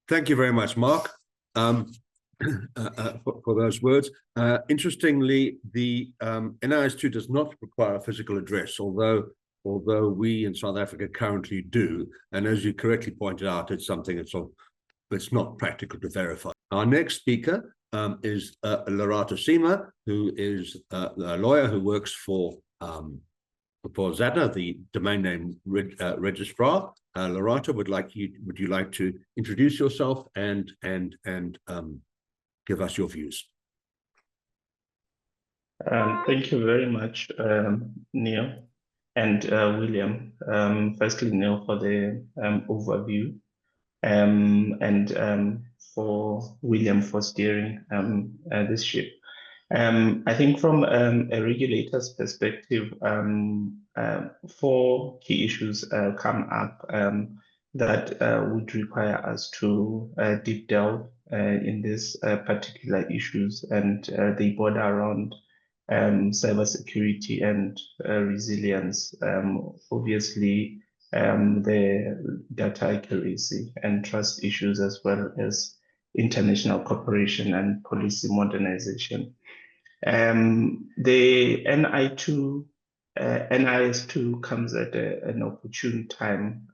Thank you very much, Mark, for those words. Interestingly, the NIS2 does not require a physical address, although we in South Africa currently do. And as you correctly pointed out, it's something it's not practical to verify. Our next speaker is Lerato Seema, who is a lawyer who works for ZADNA, the domain name registrar. Lerato, would you like to introduce yourself and give us your views? Thank you very much, Neil and William. Firstly, Neil, for the overview, and for William for steering this ship. I think from a regulator's perspective, 4 key issues come up that would require us to deep delve in these particular issues, and they border around cybersecurity and resilience. Obviously, the data accuracy and trust issues, as well as international cooperation and policy modernization. The NIS2 comes at an opportune time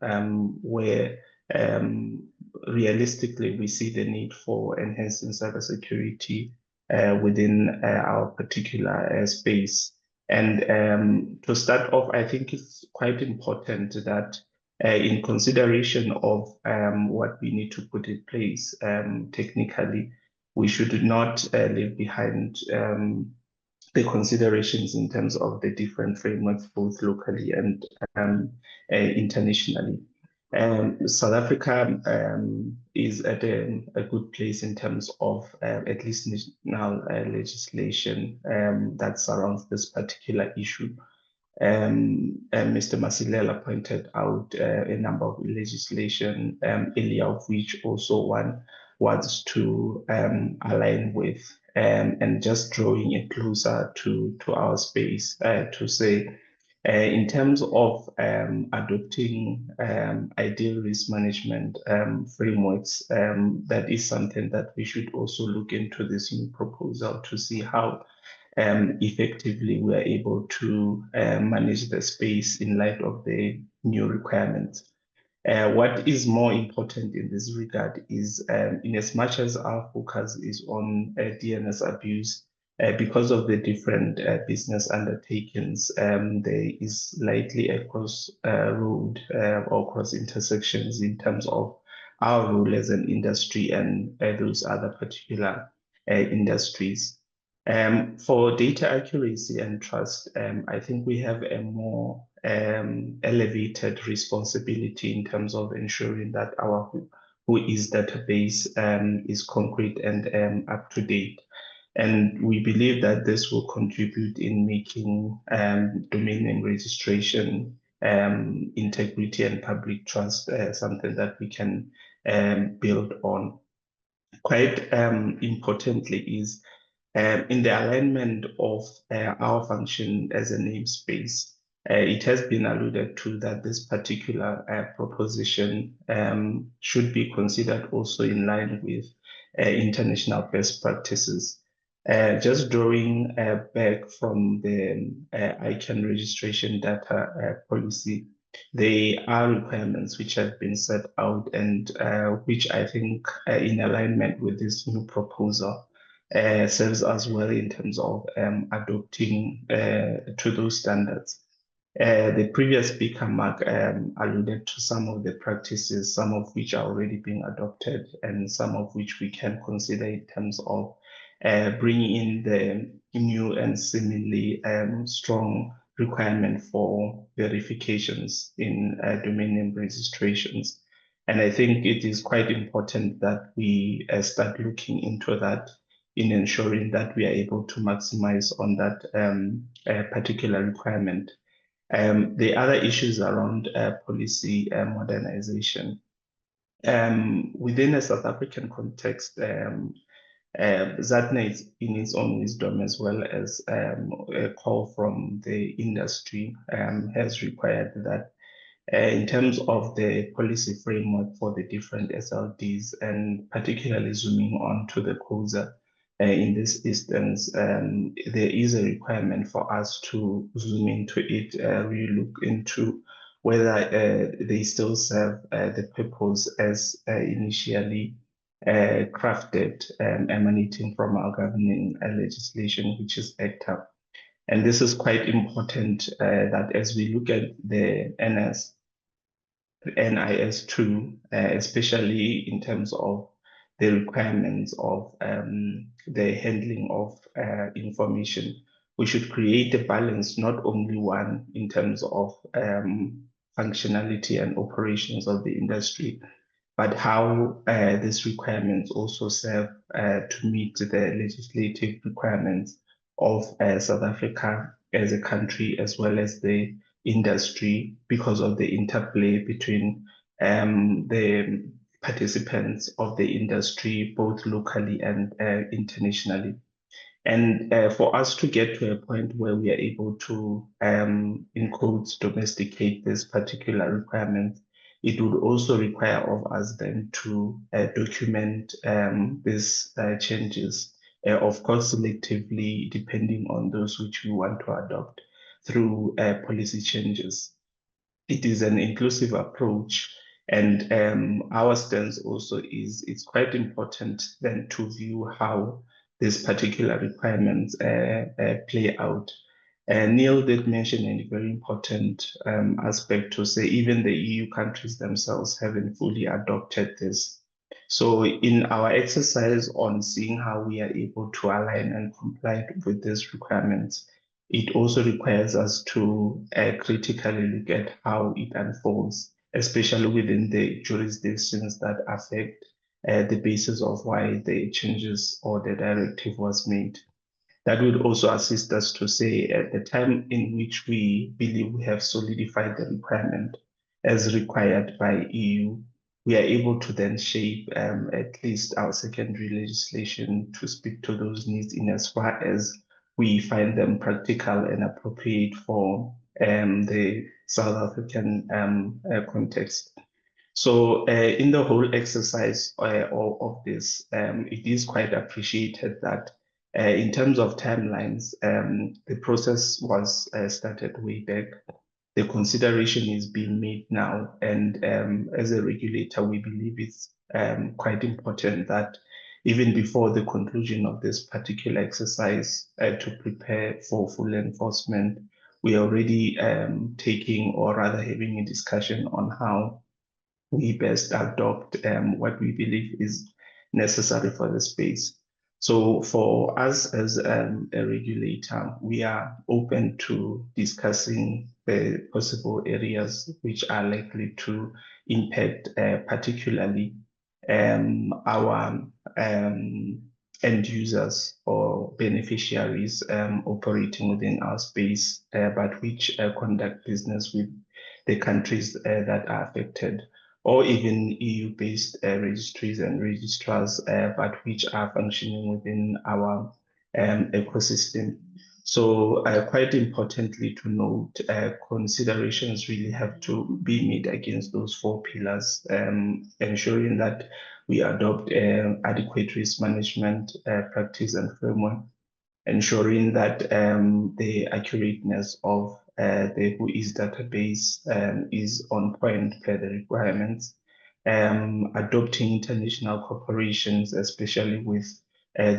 where realistically we see the need for enhancing cybersecurity within our particular space. And to start off, I think it's quite important that in consideration of what we need to put in place technically, we should not leave behind the considerations in terms of the different frameworks, both locally and internationally. South Africa is at a good place in terms of at least national legislation that surrounds this particular issue. Mr. Masilela pointed out a number of legislation earlier, of which also one was to align with and just drawing it closer to our space to say, in terms of adopting ideal risk management frameworks, that is something that we should also look into this new proposal to see how effectively we are able to manage the space in light of the new requirements. What is more important in this regard is, in as much as our focus is on DNS abuse, because of the different business undertakings, there is likely a cross road or cross intersections in terms of our role as an industry and those other particular industries. For data accuracy and trust, I think we have a more elevated responsibility in terms of ensuring that our WHOIS database is concrete and up to date. And we believe that this will contribute in making domain name registration, integrity and public trust something that we can build on. Quite importantly is in the alignment of our function as a namespace, it has been alluded to that this particular proposition should be considered also in line with international best practices. Just drawing back from the ICANN registration data policy, there are requirements which have been set out and which I think in alignment with this new proposal serves us well in terms of adopting to those standards. The previous speaker, Mark, alluded to some of the practices, some of which are already being adopted and some of which we can consider in terms of bringing in the new and seemingly strong requirement for verifications in domain name registrations. And I think it is quite important that we start looking into that in ensuring that we are able to maximize on that particular requirement. The other issues around policy modernization. Within a South African context, ZADNA is in its own wisdom, as well as a call from the industry, has required that in terms of the policy framework for the different SLDs, and particularly zooming on to the COSA, in this instance, there is a requirement for us to zoom into it, really look into whether they still serve the purpose as initially crafted, emanating from our governing legislation, which is ACTA. And this is quite important that as we look at the NIS2, especially in terms of the requirements of the handling of information, we should create a balance, not only one in terms of functionality and operations of the industry, but how these requirements also serve to meet the legislative requirements of South Africa as a country, as well as the industry, because of the interplay between the participants of the industry, both locally and internationally. And for us to get to a point where we are able to, in quotes, domesticate this particular requirement, it would also require of us then to document these changes, of course, selectively, depending on those which we want to adopt through policy changes. It is an inclusive approach, and our stance also is it's quite important then to view how these particular requirements play out. Neil did mention a very important aspect to say even the EU countries themselves haven't fully adopted this So in our exercise on seeing how we are able to align and comply with these requirements, it also requires us to critically look at how it unfolds, especially within the jurisdictions that affect the basis of why the changes or the directive was made. That would also assist us to say at the time in which we believe we have solidified the requirement as required by EU, we are able to then shape at least our secondary legislation to speak to those needs in as far as we find them practical and appropriate for the South African context. So in the whole exercise of this, it is quite appreciated that in terms of timelines, the process was started way back. The consideration is being made now. And as a regulator, we believe it's quite important that even before the conclusion of this particular exercise to prepare for full enforcement, we are already taking or rather having a discussion on how we best adopt what we believe is necessary for the space. So for us as a regulator, we are open to discussing the possible areas which are likely to impact particularly our end users or beneficiaries operating within our space, but which conduct business with the countries that are affected, or even EU-based registries and registrars, but which are functioning within our ecosystem. So quite importantly to note, considerations really have to be made against those four pillars, ensuring that we adopt adequate risk management practice and framework, ensuring that the accurateness of the WHOIS database is on point per the requirements, adopting international corporations, especially with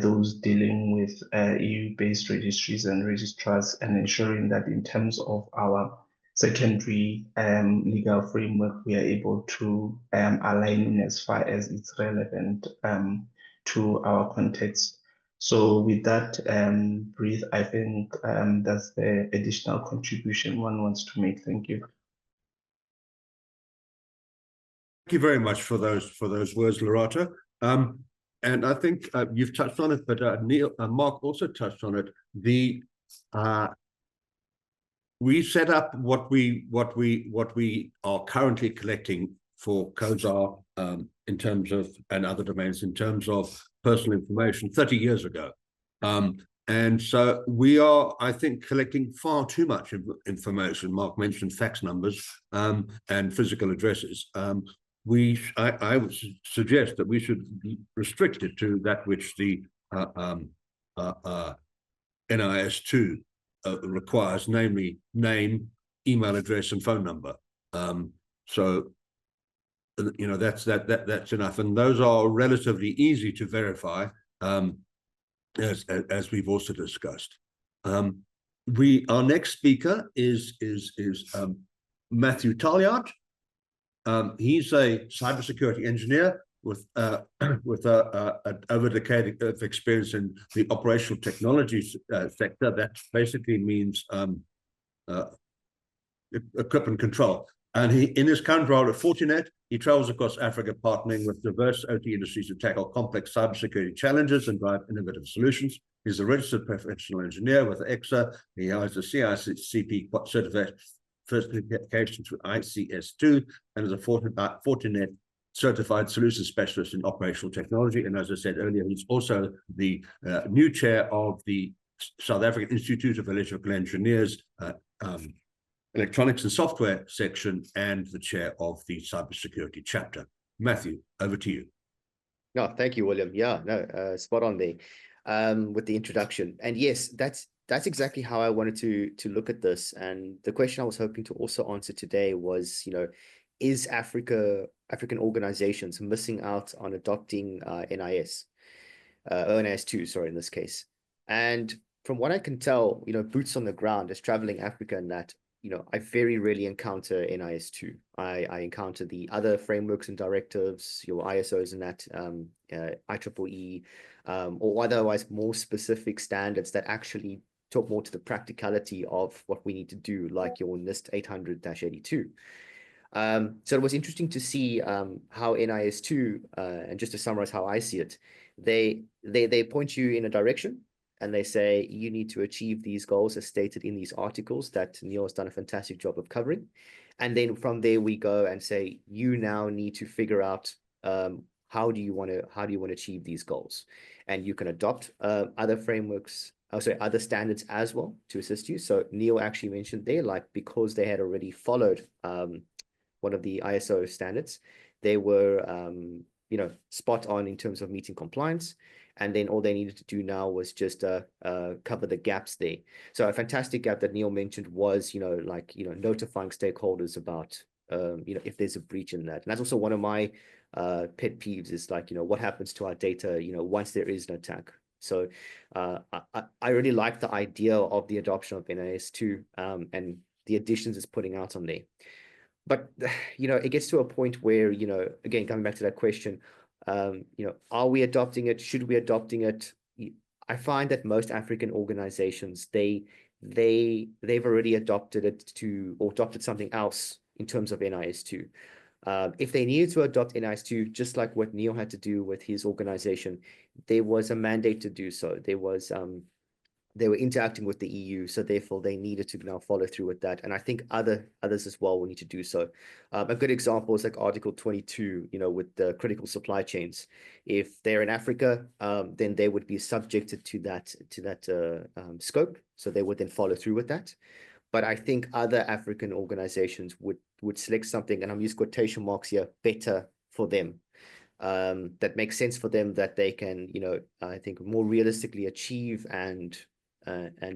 those dealing with EU-based registries and registrars, and ensuring that in terms of our secondary legal framework, we are able to align in as far as it's relevant to our context. So with that brief, I think that's the additional contribution one wants to make. Thank you. Thank you very much for those words, Lerato. And I think you've touched on it, but Mark also touched on it. We set up what we are currently collecting for COSAR in terms of, and other domains in terms of personal information 30 years ago. And so we are, I think, collecting far too much information. Mark mentioned fax numbers and physical addresses. I would suggest that we should restrict it to that which the NIS2 requires, namely name, email address, and phone number. So you know, that's enough, and those are relatively easy to verify, as we've also discussed. Our next speaker is Matthew Talliard. He's a cybersecurity engineer with over a decade of experience in the operational technology sector. That basically means equipment control. And in his current role at Fortinet, he travels across Africa, partnering with diverse OT industries to tackle complex cybersecurity challenges and drive innovative solutions. He's a registered professional engineer with EXA. He has a CICP certification through ICS2 and is a Fortinet certified solution specialist in operational technology. And as I said earlier, he's also the new chair of the South African Institute of Electrical Engineers Electronics and Software section and the chair of the cybersecurity chapter. Matthew, over to you. No, thank you, William. Yeah, no, spot on there with the introduction. And yes, that's exactly how I wanted to look at this. And the question I was hoping to also answer today was, you know, is African organizations missing out on adopting NIS2, sorry, in this case? And from what I can tell, you know, boots on the ground is traveling Africa, and that I very rarely encounter NIS2. I encounter the other frameworks and directives, your ISOs and that, IEEE, or otherwise more specific standards that actually talk more to the practicality of what we need to do, like your NIST 800-82. So it was interesting to see how NIS2, and just to summarize how I see it, they point you in a direction, and they say you need to achieve these goals as stated in these articles that Neil has done a fantastic job of covering. And then from there we go and say you now need to figure out how do you want to achieve these goals, and you can adopt other frameworks, other standards as well to assist you. So Neil actually mentioned there, like, because they had already followed one of the ISO standards, they were spot on in terms of meeting compliance. And then all they needed to do now was just cover the gaps there. So a fantastic gap that Neil mentioned was, notifying stakeholders about, if there's a breach in that. And that's also one of my pet peeves is like, what happens to our data, once there is an attack. So I really like the idea of the adoption of NIS2 and the additions it's putting out on there. But, it gets to a point where, again, coming back to that question, are we adopting it? Should we adopting it? I find that most African organizations, they've already adopted it or adopted something else in terms of NIS2. If they needed to adopt NIS2, just like what Neil had to do with his organization, there was a mandate to do so. There was they were interacting with the EU, so therefore they needed to now follow through with that. And I think others as well will need to do so. A good example is like Article 22, with the critical supply chains. If they're in Africa, then they would be subjected to that scope. So they would then follow through with that. But I think other African organizations would select something, and I'm using quotation marks here, better for them. That makes sense for them, that they can, I think more realistically achieve and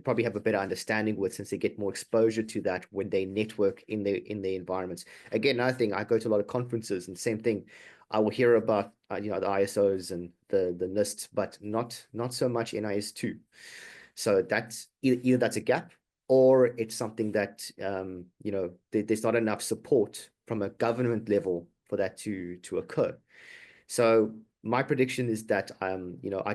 probably have a better understanding with, since they get more exposure to that when they network in their environments. Again, another thing, I go to a lot of conferences, and same thing, I will hear about the ISOs and the NIST, but not so much NIS2. So that's either that's a gap, or it's something that there's not enough support from a government level for that to occur. So my prediction is that, I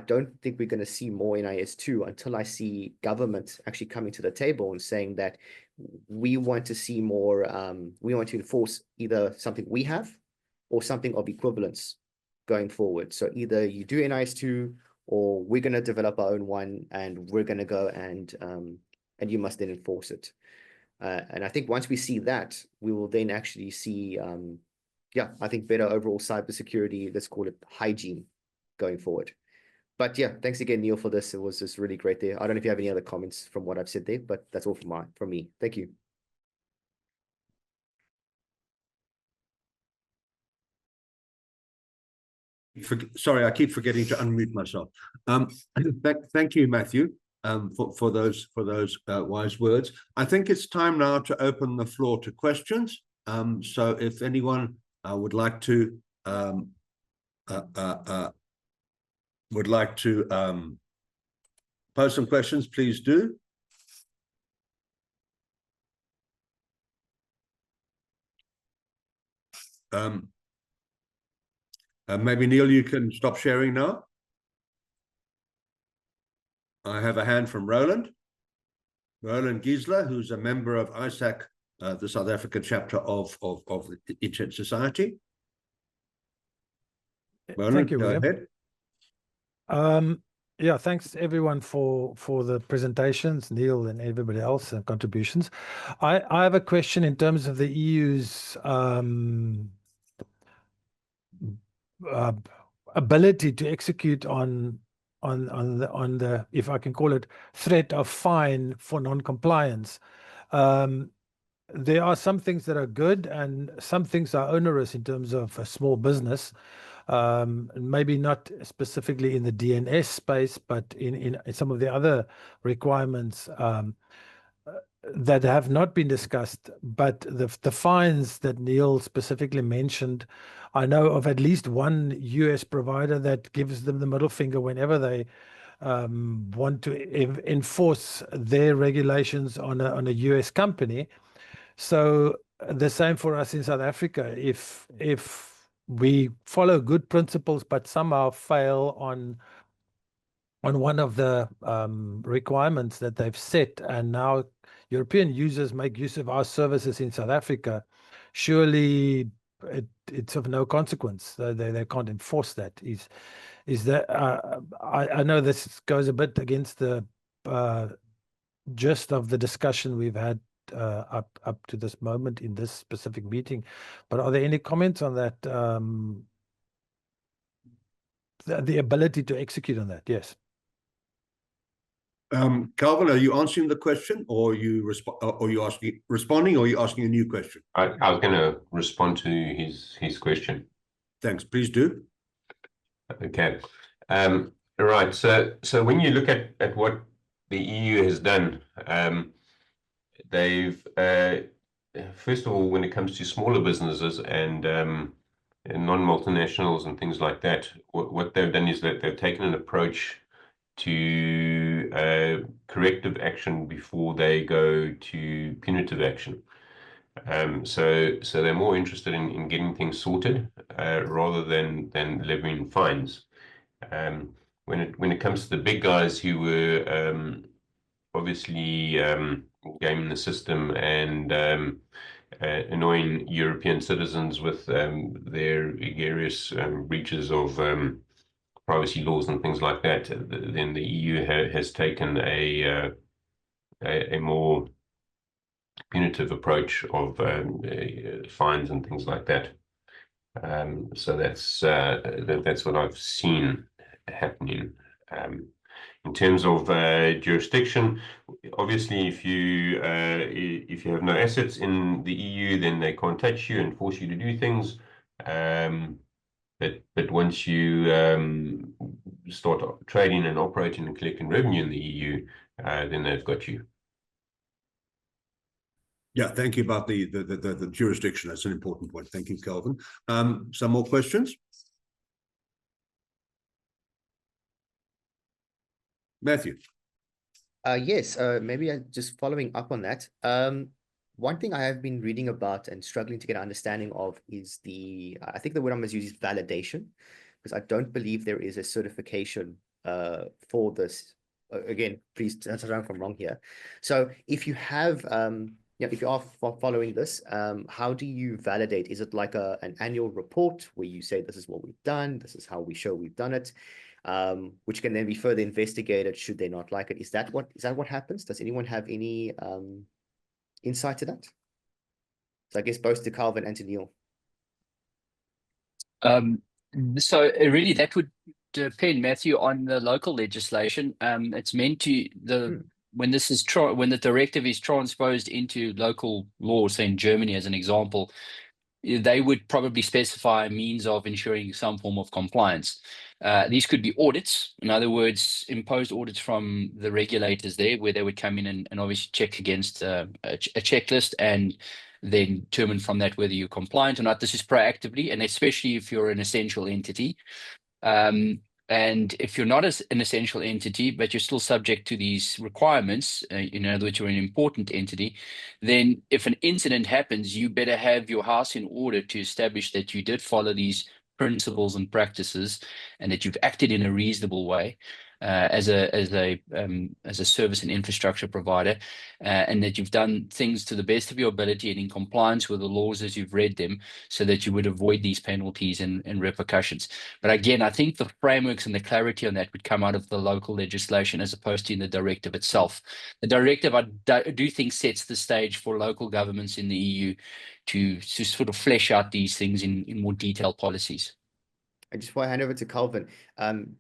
don't think we're going to see more NIS2 until I see government actually coming to the table and saying that we want to see more, we want to enforce either something we have or something of equivalence going forward. So either you do NIS2, or we're going to develop our own one, and we're going to go and you must then enforce it. And I think once we see that, we will then actually see I think better overall cybersecurity, let's call it hygiene, going forward. But yeah, thanks again, Neil, for this. It was just really great there. I don't know if you have any other comments from what I've said there, but that's all from me. Thank you. Sorry, I keep forgetting to unmute myself. Thank you, Matthew, for those wise words. I think it's time now to open the floor to questions. So if anyone would like to pose some questions, please do. Maybe Neil, you can stop sharing now. I have a hand from Roland Giesler, who's a member of ISAC, the South African chapter of the Internet Society. Roland, thank you, go William. ahead. Yeah, thanks everyone for the presentations, Neil and everybody else, and contributions. I have a question in terms of the EU's ability to execute on the, if I can call it, threat of fine for non-compliance. There are some things that are good, and some things are onerous in terms of a small business. Maybe not specifically in the DNS space, but in some of the other requirements that have not been discussed. But the fines that Neil specifically mentioned, I know of at least one US provider that gives them the middle finger whenever they want to enforce their regulations on a US company. So the same for us in South Africa. If we follow good principles but somehow fail on one of the requirements that they've set, and now European users make use of our services in South Africa, surely it's of no consequence. They can't enforce that. Is that I know this goes a bit against the gist of the discussion we've had up to this moment in this specific meeting, but are there any comments on that? The ability to execute on that? Yes. Calvin, are you answering the question, or are you responding, or are you asking a new question? I was going to respond to his question. Thanks. Please do. Okay. Right. So when you look at what the EU has done, they've first of all, when it comes to smaller businesses and non-multinationals and things like that, what they've done is that they've taken an approach to corrective action before they go to punitive action. So they're more interested in getting things sorted rather than levying fines. When it comes to the big guys who were obviously gaming the system and annoying European citizens with their egregious breaches of privacy laws and things like that, then the EU has taken a more punitive approach of fines and things like that. So that's what I've seen happening. In terms of jurisdiction, obviously, if you have no assets in the EU, then they can't touch you and force you to do things. But once you start trading and operating and collecting revenue in the EU, then they've got you. Yeah, thank you about the jurisdiction. That's an important point. Thank you, Calvin. Some more questions? Matthew. Yes, maybe just following up on that. One thing I have been reading about and struggling to get an understanding of is I think the word I'm going to use is validation, because I don't believe there is a certification for this. Again, please tell me if I'm wrong here. So if you have, if you are following this, how do you validate? Is it like an annual report where you say, this is what we've done, this is how we show we've done it, which can then be further investigated should they not like it? Is that what happens? Does anyone have any insight to that? So I guess both to Calvin and to Neil. So really that would depend, Matthew, on the local legislation. It's meant to when the directive is transposed into local law, say in Germany as an example, they would probably specify a means of ensuring some form of compliance. These could be audits, in other words, imposed audits from the regulators there, where they would come in and obviously check against a checklist and then determine from that whether you're compliant or not. This is proactively, and especially if you're an essential entity. And if you're not an essential entity, but you're still subject to these requirements, in other words, you're an important entity, then if an incident happens, you better have your house in order to establish that you did follow these principles and practices and that you've acted in a reasonable way as a service and infrastructure provider, and that you've done things to the best of your ability and in compliance with the laws as you've read them, so that you would avoid these penalties and repercussions. But again, I think the frameworks and the clarity on that would come out of the local legislation as opposed to in the directive itself. The directive, I do think, sets the stage for local governments in the EU to sort of flesh out these things in more detailed policies. I just want to hand over to Calvin.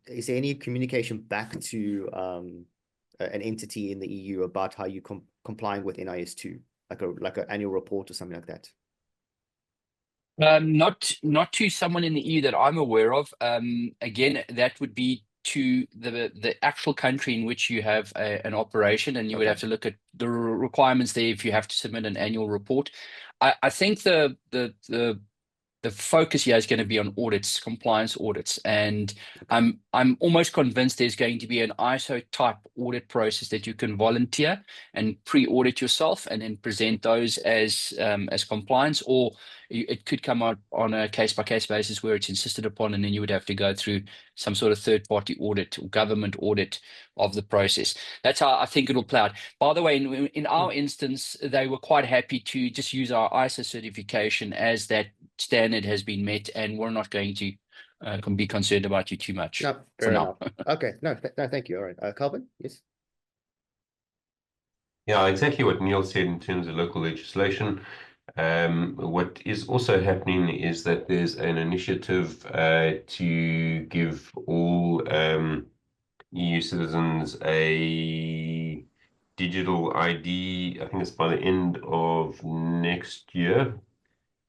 Is there any communication back to an entity in the EU about how you complying with NIS2, like an annual report or something like that? Not to someone in the EU that I'm aware of. Again, that would be to the actual country in which you have an operation, and you would have to look at the requirements there if you have to submit an annual report. I think the the focus here is going to be on audits, compliance audits, and I'm almost convinced there's going to be an ISO type audit process that you can volunteer and pre-audit yourself, and then present those as compliance, or it could come out on a case-by-case basis where it's insisted upon, and then you would have to go through some sort of third-party audit or government audit of the process. That's how I think it'll play out. By the way, in our instance, they were quite happy to just use our ISO certification as that standard has been met, and we're not going to be concerned about you too much. No, fair enough. Okay, no, thank you. All right, Calvin, yes. Yeah, exactly what Neil said in terms of local legislation. What is also happening is that there's an initiative to give all EU citizens a digital ID. I think it's by the end of next year.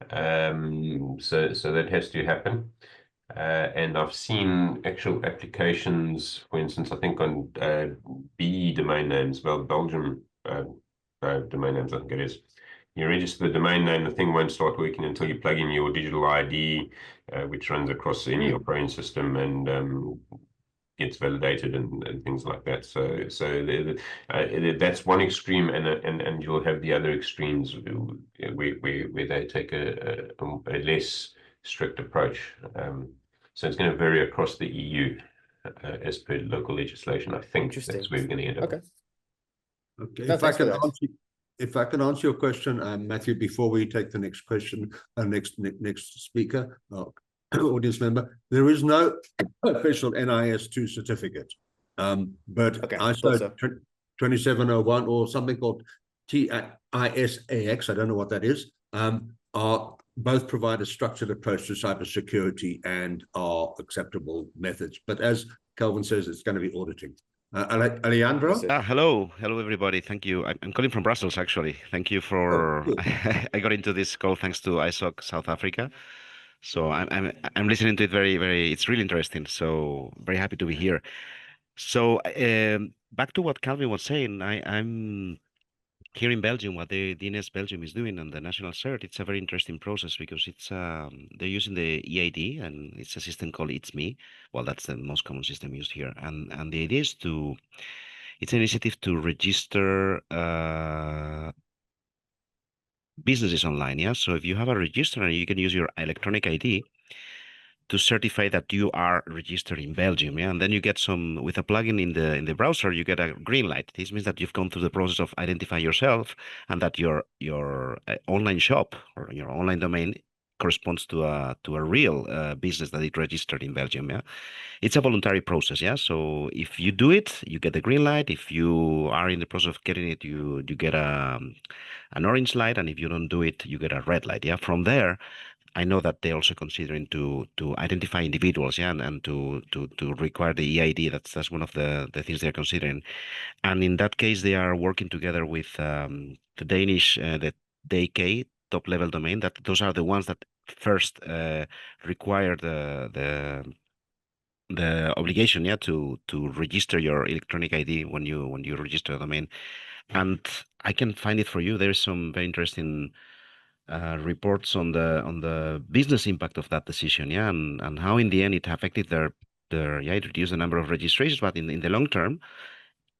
So that has to happen. And I've seen actual applications, for instance, I think on BE domain names, well, Belgium domain names, I think it is. You register the domain name, the thing won't start working until you plug in your digital ID, which runs across any operating system and gets validated and things like that. So that's one extreme, and you'll have the other extremes where they take a less strict approach. So it's going to vary across the EU as per local legislation. I think that's where we're going to end up. Okay. Okay. No, If I can answer your question, Matthew, before we take the next question, next speaker, audience member, there is no official NIS2 certificate, but Okay, ISO 2701 or something called TISAX, I don't know what that is, are both provide a structured approach to cybersecurity and are acceptable methods. But as Calvin says, it's going to be auditing. Alejandro? Hello everybody. Thank you. I'm calling from Brussels, actually. Thank you for. Cool. I got into this call thanks to ISOC South Africa, so I'm listening to it very. It's really interesting. So very happy to be here. So back to what Calvin was saying, I'm here in Belgium. What the DNS Belgium is doing on the national cert, it's a very interesting process because it's they're using the EID, and it's a system called It's Me. Well, that's the most common system used here, and the idea is it's an initiative to register businesses online. Yeah, so if you have a register, you can use your electronic ID to certify that you are registered in Belgium. Yeah, and then you get some with a plugin in the browser. You get a green light. This means that you've gone through the process of identifying yourself, and that your online shop or your online domain corresponds to a real business that is registered in Belgium. Yeah, it's a voluntary process. Yeah, so if you do it, you get the green light. If you are in the process of getting it, you get an orange light, and if you don't do it, you get a red light. Yeah, from there, I know that they're also considering to identify individuals, yeah, and to require the EID. That's one of the things they're considering. And in that case, they are working together with the Danish, the DK top level domain. That those are the ones that first require the obligation, yeah, to register your electronic ID when you register a domain. And I can find it for you. There's some very interesting reports on the business impact of that decision, yeah, and how in the end it affected their it reduced the number of registrations, but in the long term,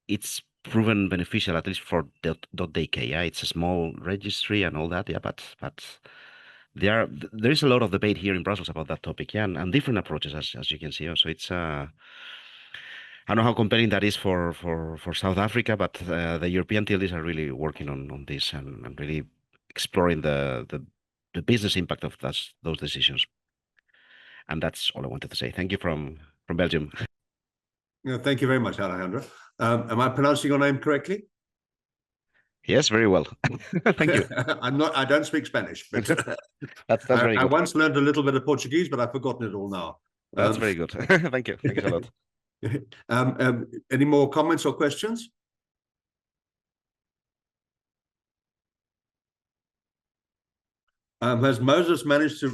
it's proven beneficial, at least for .dk. Yeah, it's a small registry and all that, yeah, but there is a lot of debate here in Brussels about that topic, yeah, and different approaches as you can see. So it's I don't know how compelling that is for South Africa, but the European TLDs are really working on this and really exploring the business impact of those decisions. And that's all I wanted to say. Thank you from Belgium. Yeah, thank you very much, Alejandro. Am I pronouncing your name correctly? Yes, very well. Thank you. I don't speak Spanish, but that's very good. I once learned a little bit of Portuguese, but I've forgotten it all now. That's very good. Thank you. Thank you a lot. Any more comments or questions? Has Moses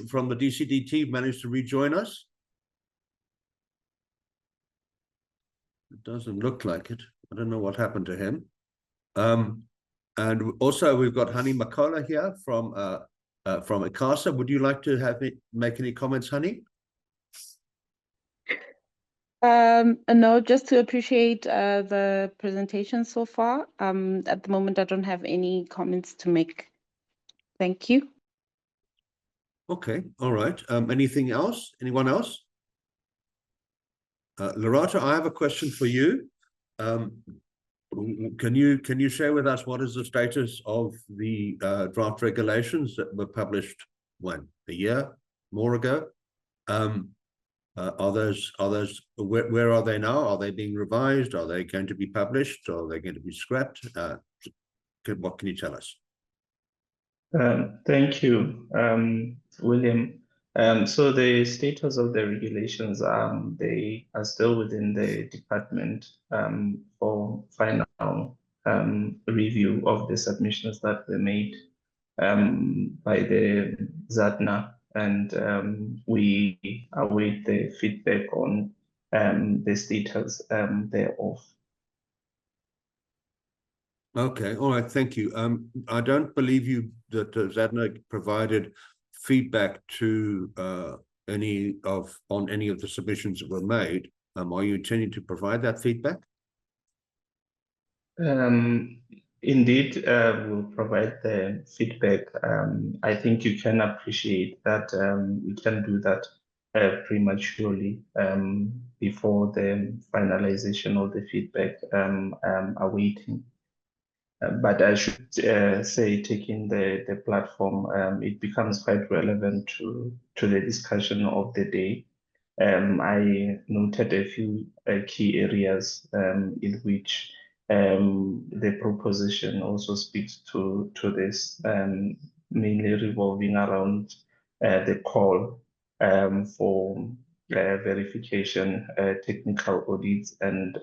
from the DCDT managed to rejoin us? It doesn't look like it. I don't know what happened to him. And also we've got Hani Makola here from from ICASA. Would you like to make any comments, Honey? No, just to appreciate the presentation so far. At the moment, I don't have any comments to make. Thank you. Okay, all right. Anything else? Anyone else? Lerato, I have a question for you. Can you share with us what is the status of the draft regulations that were published when? A year? More ago? Are those where are they now? Are they being revised? Are they going to be published? Are they going to be scrapped? What can you tell us? Thank you, William. So the status of the regulations, they are still within the department for final review of the submissions that were made by the ZADNA, and we await the feedback on the status thereof. Okay, all right, thank you. I don't believe that ZADNA provided feedback to any of the submissions that were made. Are you intending to provide that feedback? Indeed, we'll provide the feedback. I think you can appreciate that we can do that prematurely before the finalization of the feedback awaiting. But I should say, taking the platform, it becomes quite relevant to the discussion of the day. I noted a few key areas in which the proposition also speaks to this, mainly revolving around the call for verification, technical audits, and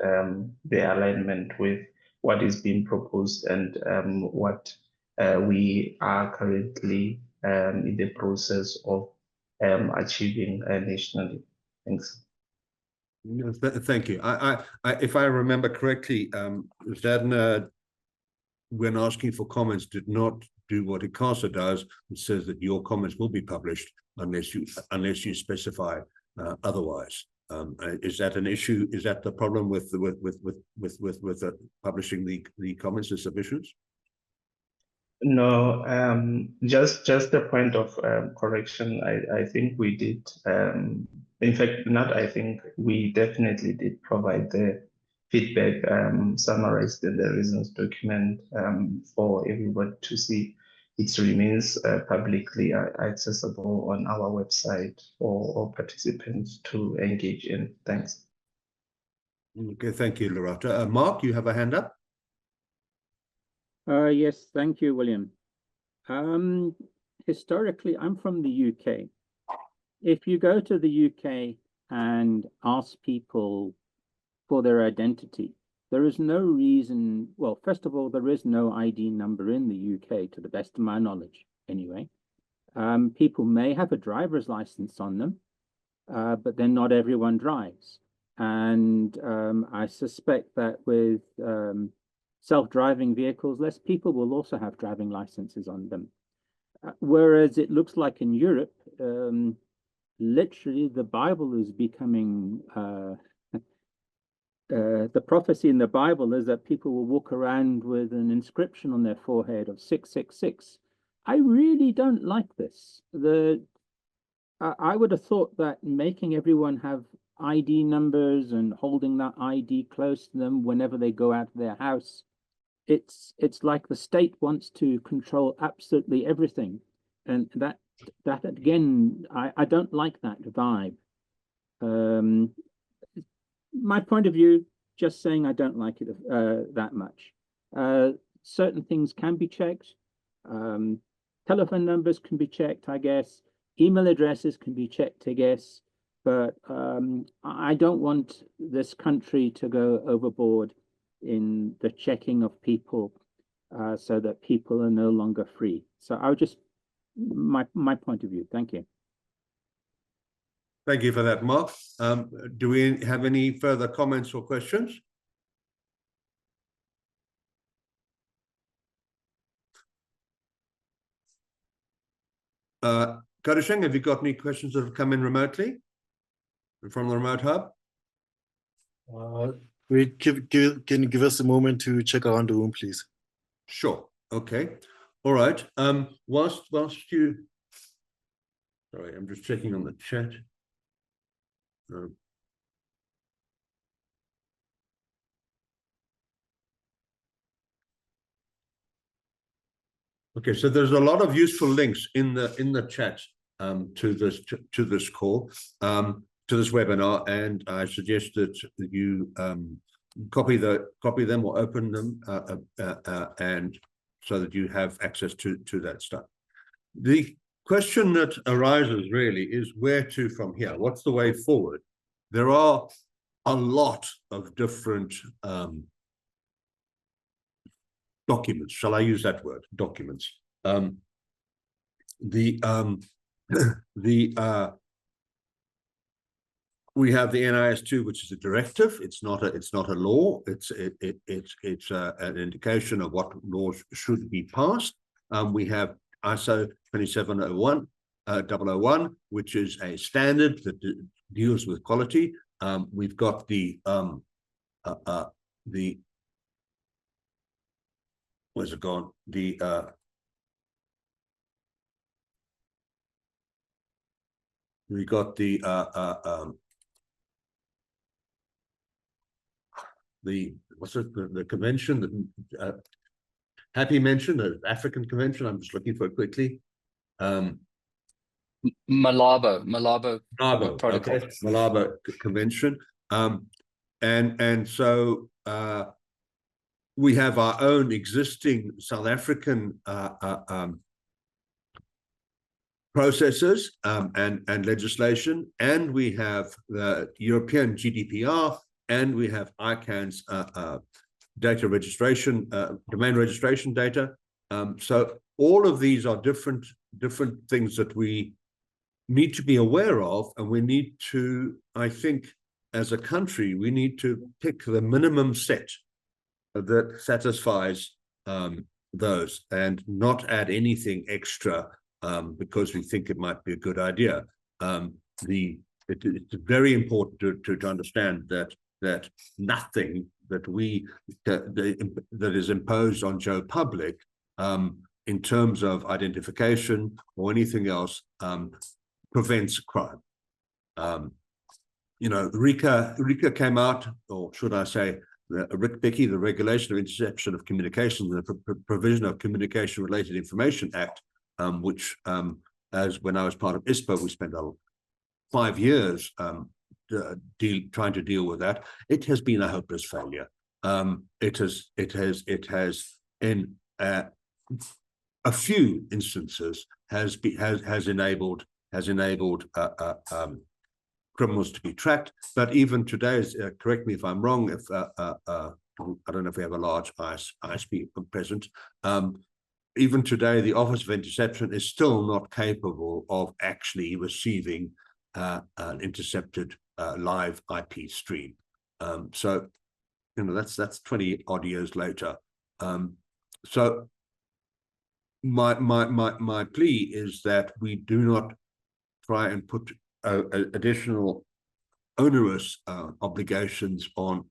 the alignment with what is being proposed and what we are currently in the process of achieving nationally. Thanks. Thank you. If I remember correctly, ZADNA, when asking for comments, did not do what ICASA does. It says that your comments will be published unless you specify otherwise. Is that an issue? Is that the problem with publishing the comments and submissions? No, just a point of correction. I think we did. In fact, not I think, we definitely did provide the feedback summarized in the reasons document for everybody to see. It remains publicly accessible on our website for all participants to engage in. Thanks. Okay, thank you, Lerato. Mark, you have a hand up? Yes, thank you, William. Historically, I'm from the UK. If you go to the UK and ask people for their identity, there is no reason, well, first of all, there is no ID number in the UK, to the best of my knowledge, anyway. People may have a driver's license on them, but then not everyone drives. And I suspect that with self-driving vehicles, less people will also have driving licenses on them. Whereas it looks like in Europe, literally the Bible is becoming, the prophecy in the Bible is that people will walk around with an inscription on their forehead of 666. I really don't like this. I would have thought that making everyone have ID numbers and holding that ID close to them whenever they go out of their house, it's like the state wants to control absolutely everything, and that again, I don't like that vibe. My point of view, just saying I don't like it that much. Certain things can be checked. Telephone numbers can be checked, I guess. Email addresses can be checked, I guess. But I don't want this country to go overboard in the checking of people so that people are no longer free. So I would just, my point of view. Thank you. Thank you for that, Mark. Do we have any further comments or questions? Kodasheng, have you got any questions that have come in remotely from the remote hub? Can you give us a moment to check around the room, please? Sure. Okay. All right. Whilst you, sorry, I'm just checking on the chat. Okay, so there's a lot of useful links in the chat to this call, to this webinar, and I suggest that you copy them or open them, and so that you have access to that stuff. The question that arises really is where to from here? What's the way forward? There are a lot of different documents. Shall I use that word? Documents. We have the NIS2, which is a directive. It's not a law. It's an indication of what laws should be passed. We have ISO 27001, 001, which is a standard that deals with quality. We've got where's it gone? We got the what's it, the convention that Happy mentioned, the African convention. I'm just looking for it quickly. Malabo protocol. Okay. Malabo convention. And so we have our own existing South African processes and legislation, and we have the European GDPR, and we have ICANN's data registration, domain registration data. So all of these are different things that we need to be aware of, and we need to, I think, as a country, we need to pick the minimum set that satisfies those and not add anything extra because we think it might be a good idea. It's very important to understand that nothing that is imposed on Joe Public in terms of identification or anything else prevents crime. You know, RICA came out, or should I say, RIC-BICI, the Regulation of Interception of Communications and the Provision of Communication-Related Information Act, which, as when I was part of ISPO, we spent 5 years trying to deal with that. It has been a hopeless failure. It has in a few instances has enabled criminals to be tracked, but even today, correct me if I'm wrong, if I don't know if we have a large ISP present, even today, the Office of Interception is still not capable of actually receiving an intercepted live IP stream. So, you know, that's 20 odd years later. So my plea is that we do not try and put additional onerous obligations on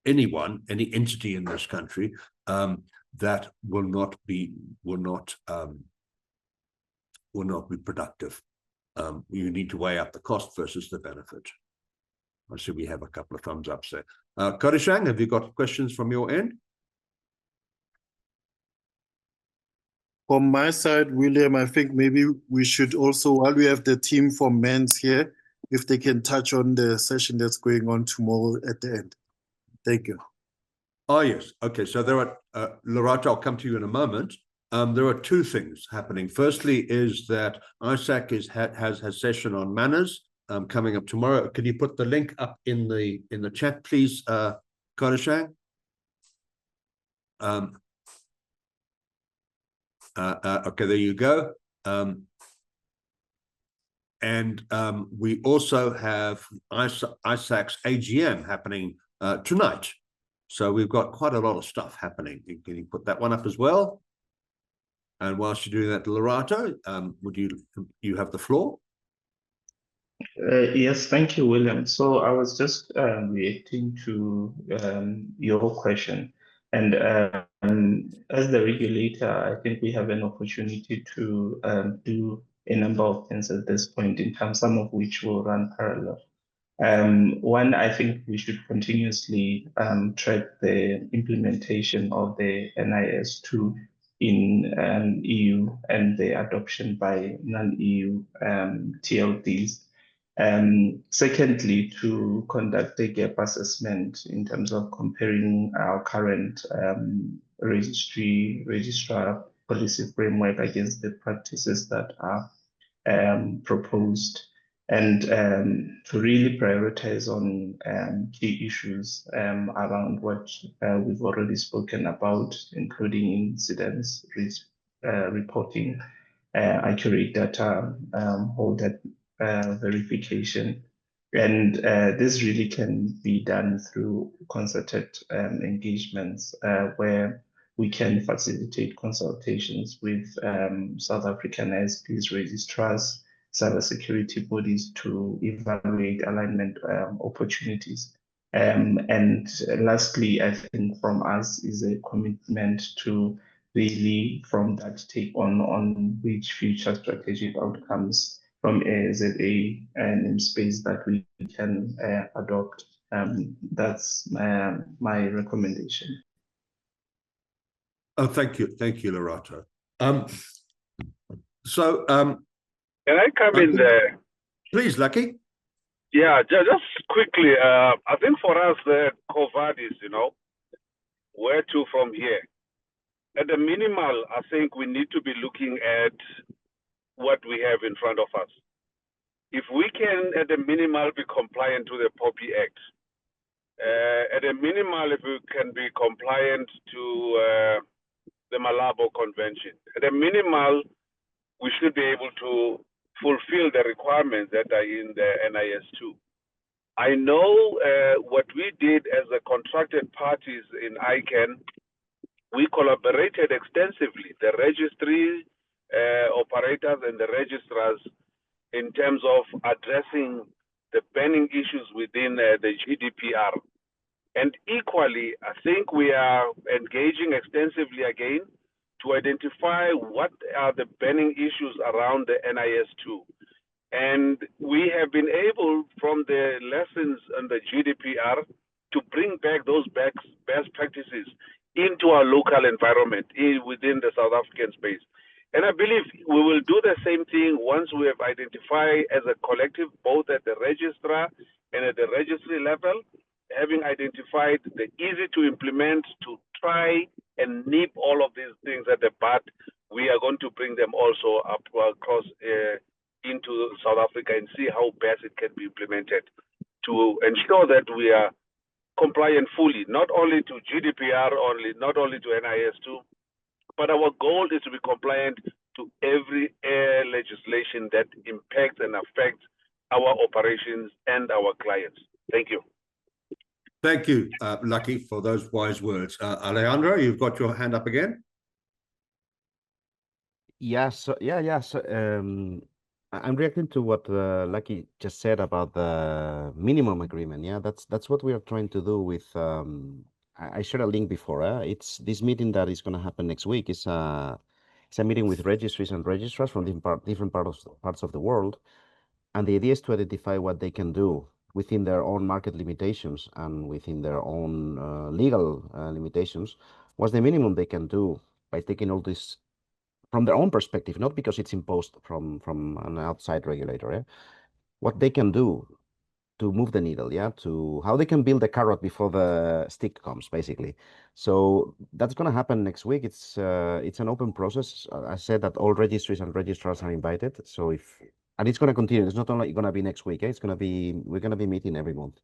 anyone, any entity in this country that will not be productive. You need to weigh up the cost versus the benefit. I see we have a couple of thumbs up there. Kodasheng, have you got questions from your end? From my side, William, I think maybe we should also, while we have the team from MENS here, if they can touch on the session that's going on tomorrow at the end. Thank you. Oh, yes. Okay, so there are, Lerato, I'll come to you in a moment. There are two things happening. Firstly is that ISAC has a session on manners coming up tomorrow. Can you put the link up in the chat, please, Kodasheng? Okay, there you go. And we also have ISAC's AGM happening tonight. So we've got quite a lot of stuff happening. Can you put that one up as well? And whilst you're doing that, Lerato, would you have the floor? Yes, thank you, William. So I was just reacting to your question. And as the regulator, I think we have an opportunity to do a number of things at this point in time, some of which will run parallel. One, I think we should continuously track the implementation of the NIS2 in EU and the adoption by non-EU TLDs. Secondly, to conduct a gap assessment in terms of comparing our current registrar policy framework against the practices that are proposed, and to really prioritize on key issues around what we've already spoken about, including incidents, risk reporting, accurate data, holder verification. And this really can be done through concerted engagements where we can facilitate consultations with South African ISPs, registrars, cybersecurity bodies to evaluate alignment opportunities. And lastly, I think from us is a commitment to really from that take on which future strategic outcomes from a ZA and space that we can adopt. That's my recommendation. Oh, thank you, Lerato. Can I come in there? Please, Lucky. Yeah, just quickly. I think for us, the COVADIS, where to from here? At the minimal, I think we need to be looking at what we have in front of us. If we can, at the minimal, be compliant to the POPI Act, at a minimal, if we can be compliant to the Malabo Convention, at a minimal, we should be able to fulfill the requirements that are in the NIS2. I know what we did as the contracted parties in ICANN, we collaborated extensively, the registry operators and the registrars, in terms of addressing the banning issues within the GDPR. And equally, I think we are engaging extensively again to identify what are the banning issues around the NIS2. And we have been able, from the lessons on the GDPR, to bring back those best practices into our local environment within the South African space. And I believe we will do the same thing once we have identified as a collective, both at the registrar and at the registry level, having identified the easy to implement, to try and nip all of these things at the bud, we are going to bring them also up across into South Africa and see how best it can be implemented to ensure that we are compliant fully, not only to GDPR only, not only to NIS2, but our goal is to be compliant to every legislation that impacts and affects our operations and our clients. Thank you. Thank you, Lucky, for those wise words. Alejandro, you've got your hand up again. So I'm reacting to what Lucky just said about the minimum agreement. Yeah, that's what we are trying to do with. I shared a link before. It's this meeting that is going to happen next week. It's a meeting with registries and registrars from different parts of the world, and the idea is to identify what they can do within their own market limitations and within their own legal limitations. What's the minimum they can do by taking all this from their own perspective, not because it's imposed from an outside regulator. What they can do to move the needle, to how they can build the carrot before the stick comes, basically. So that's going to happen next week. It's an open process. I said that all registries and registrars are invited. So and it's going to continue. It's not only going to be next week. It's going to be, we're going to be meeting every month.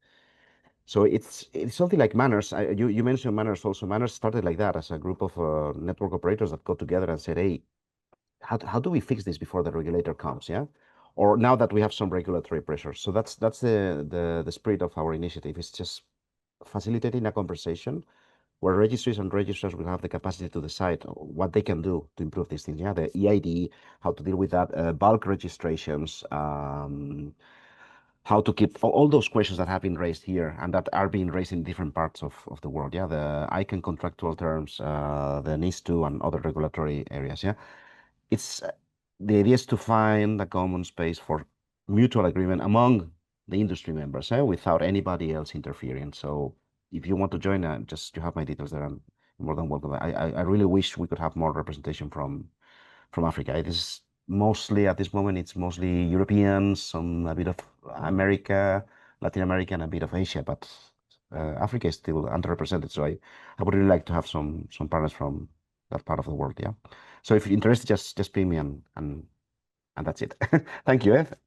So it's something like Manners. You mentioned Manners also. Manners started like that, as a group of network operators that got together and said, hey, how do we fix this before the regulator comes? Or now that we have some regulatory pressure. So that's the spirit of our initiative. It's just facilitating a conversation where registries and registrars will have the capacity to decide what they can do to improve these things. Yeah, the EID, how to deal with that, bulk registrations, how to keep all those questions that have been raised here and that are being raised in different parts of the world. Yeah, the ICANN contractual terms, the NIS2 and other regulatory areas. Yeah, it's the idea is to find a common space for mutual agreement among the industry members, without anybody else interfering. So if you want to join, just you have my details there. I'm more than welcome. I really wish we could have more representation from Africa. It is mostly at this moment, it's mostly Europeans, a bit of America, Latin America, and a bit of Asia, but Africa is still underrepresented. So I would really like to have some partners from that part of the world. Yeah. So if you're interested, just ping me and that's it. Thank you, Ed.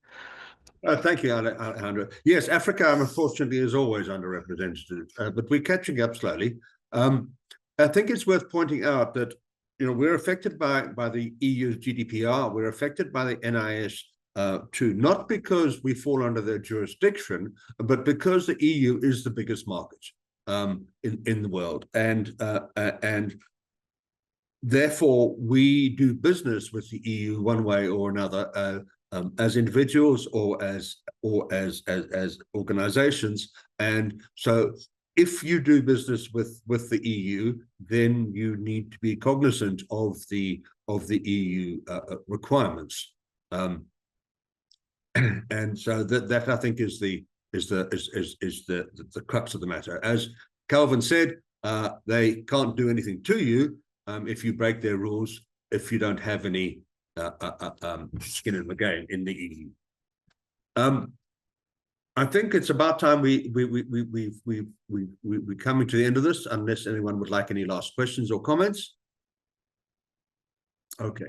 Thank you, Alejandro. Yes, Africa, unfortunately, is always underrepresented, but we're catching up slowly. I think it's worth pointing out that we're affected by the EU's GDPR. We're affected by the NIS2, not because we fall under their jurisdiction, but because the EU is the biggest market in the world, and therefore we do business with the EU one way or another. As individuals or as organizations, and so if you do business with the EU, then you need to be cognizant of the EU requirements, and so that I think is the crux of the matter. As Calvin said, they can't do anything to you if you break their rules, if you don't have any skin in the game in the EU. I think it's about time we're coming to the end of this, unless anyone would like any last questions or comments. Okay,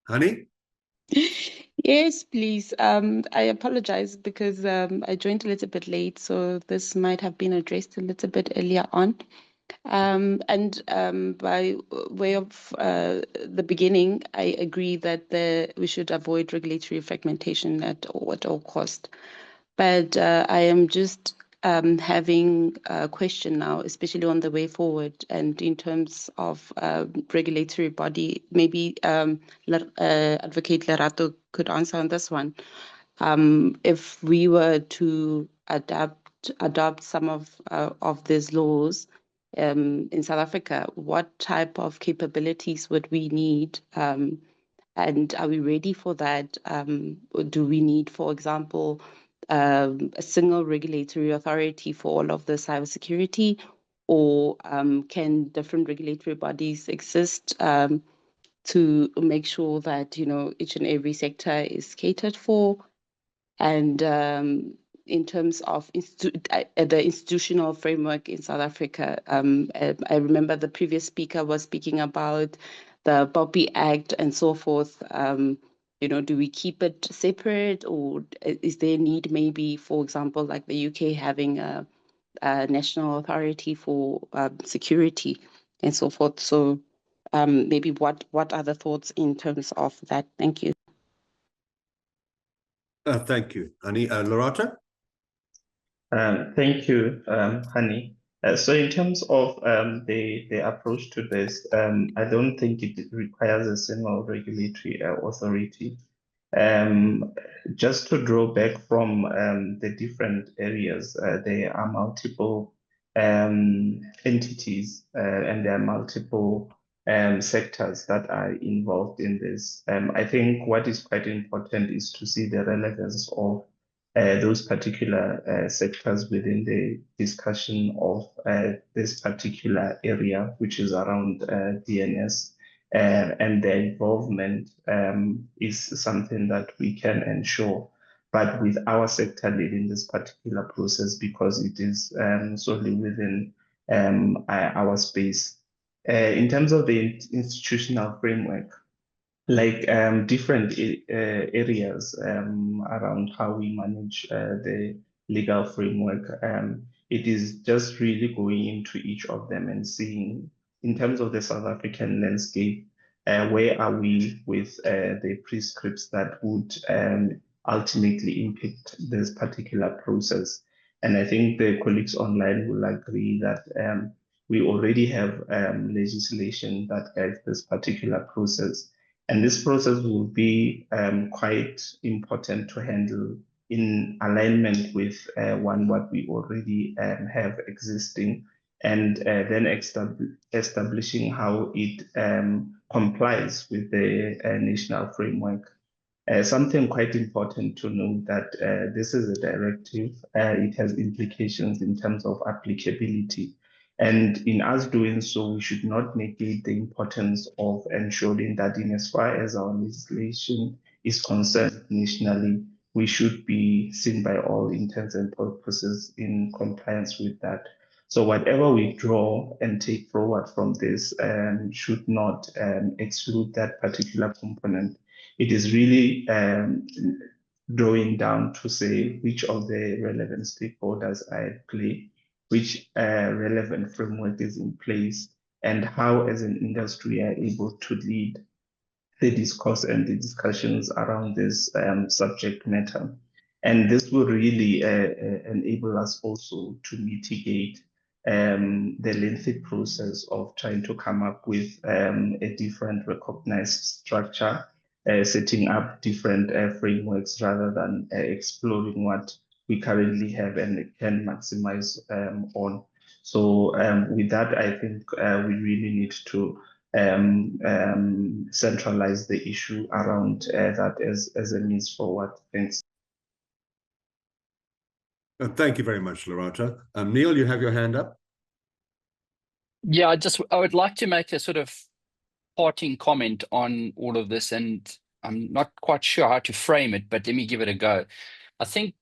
Honey? Yes, please. I apologize because I joined a little bit late, so this might have been addressed a little bit earlier on. By way of the beginning, I agree that we should avoid regulatory fragmentation at all cost. But I am just having a question now, especially on the way forward, and in terms of regulatory body. Maybe Advocate Lerato could answer on this one. If we were to adopt some of these laws in South Africa, what type of capabilities would we need? And are we ready for that? Do we need, for example, a single regulatory authority for all of the cybersecurity, or can different regulatory bodies exist to make sure that each and every sector is catered for? And in terms of the institutional framework in South Africa, I remember the previous speaker was speaking about the POPI Act and so forth. Do we keep it separate, or is there a need, maybe, for example, like the UK having a national authority for security and so forth? So maybe what are the thoughts in terms of that? Thank you. Thank you, Honey. Lerato? Thank you, Honey. So in terms of the approach to this, I don't think it requires a single regulatory authority. Just to draw back from the different areas, there are multiple entities and there are multiple sectors that are involved in this. I think what is quite important is to see the relevance of those particular sectors within the discussion of this particular area, which is around DNS, and their involvement is something that we can ensure, but with our sector leading this particular process, because it is solely within our space. In terms of the institutional framework, like different areas around how we manage the legal framework, it is just really going into each of them and seeing, in terms of the South African landscape, where are we with the prescripts that would ultimately impact this particular process. And I think the colleagues online will agree that we already have legislation that guides this particular process. And this process will be quite important to handle in alignment with what we already have existing, and then establishing how it complies with the national framework. Something quite important to note that this is a directive. It has implications in terms of applicability. And in us doing so, we should not negate the importance of ensuring that in as far as our legislation is concerned nationally, we should be seen by all intents and purposes in compliance with that. So whatever we draw and take forward from this should not exclude that particular component. It is really drawing down to say which of the relevant stakeholders are at play, which relevant framework is in place, and how as an industry are able to lead the discourse and the discussions around this subject matter. And this will really enable us also to mitigate the lengthy process of trying to come up with a different recognized structure, setting up different frameworks rather than exploring what we currently have and can maximize on. So with that, I think we really need to centralize the issue around that as a means forward. Thanks. Thank you very much, Lerato. Neil, you have your hand up. Yeah, I would like to make a sort of parting comment on all of this, and I'm not quite sure how to frame it, but let me give it a go. I think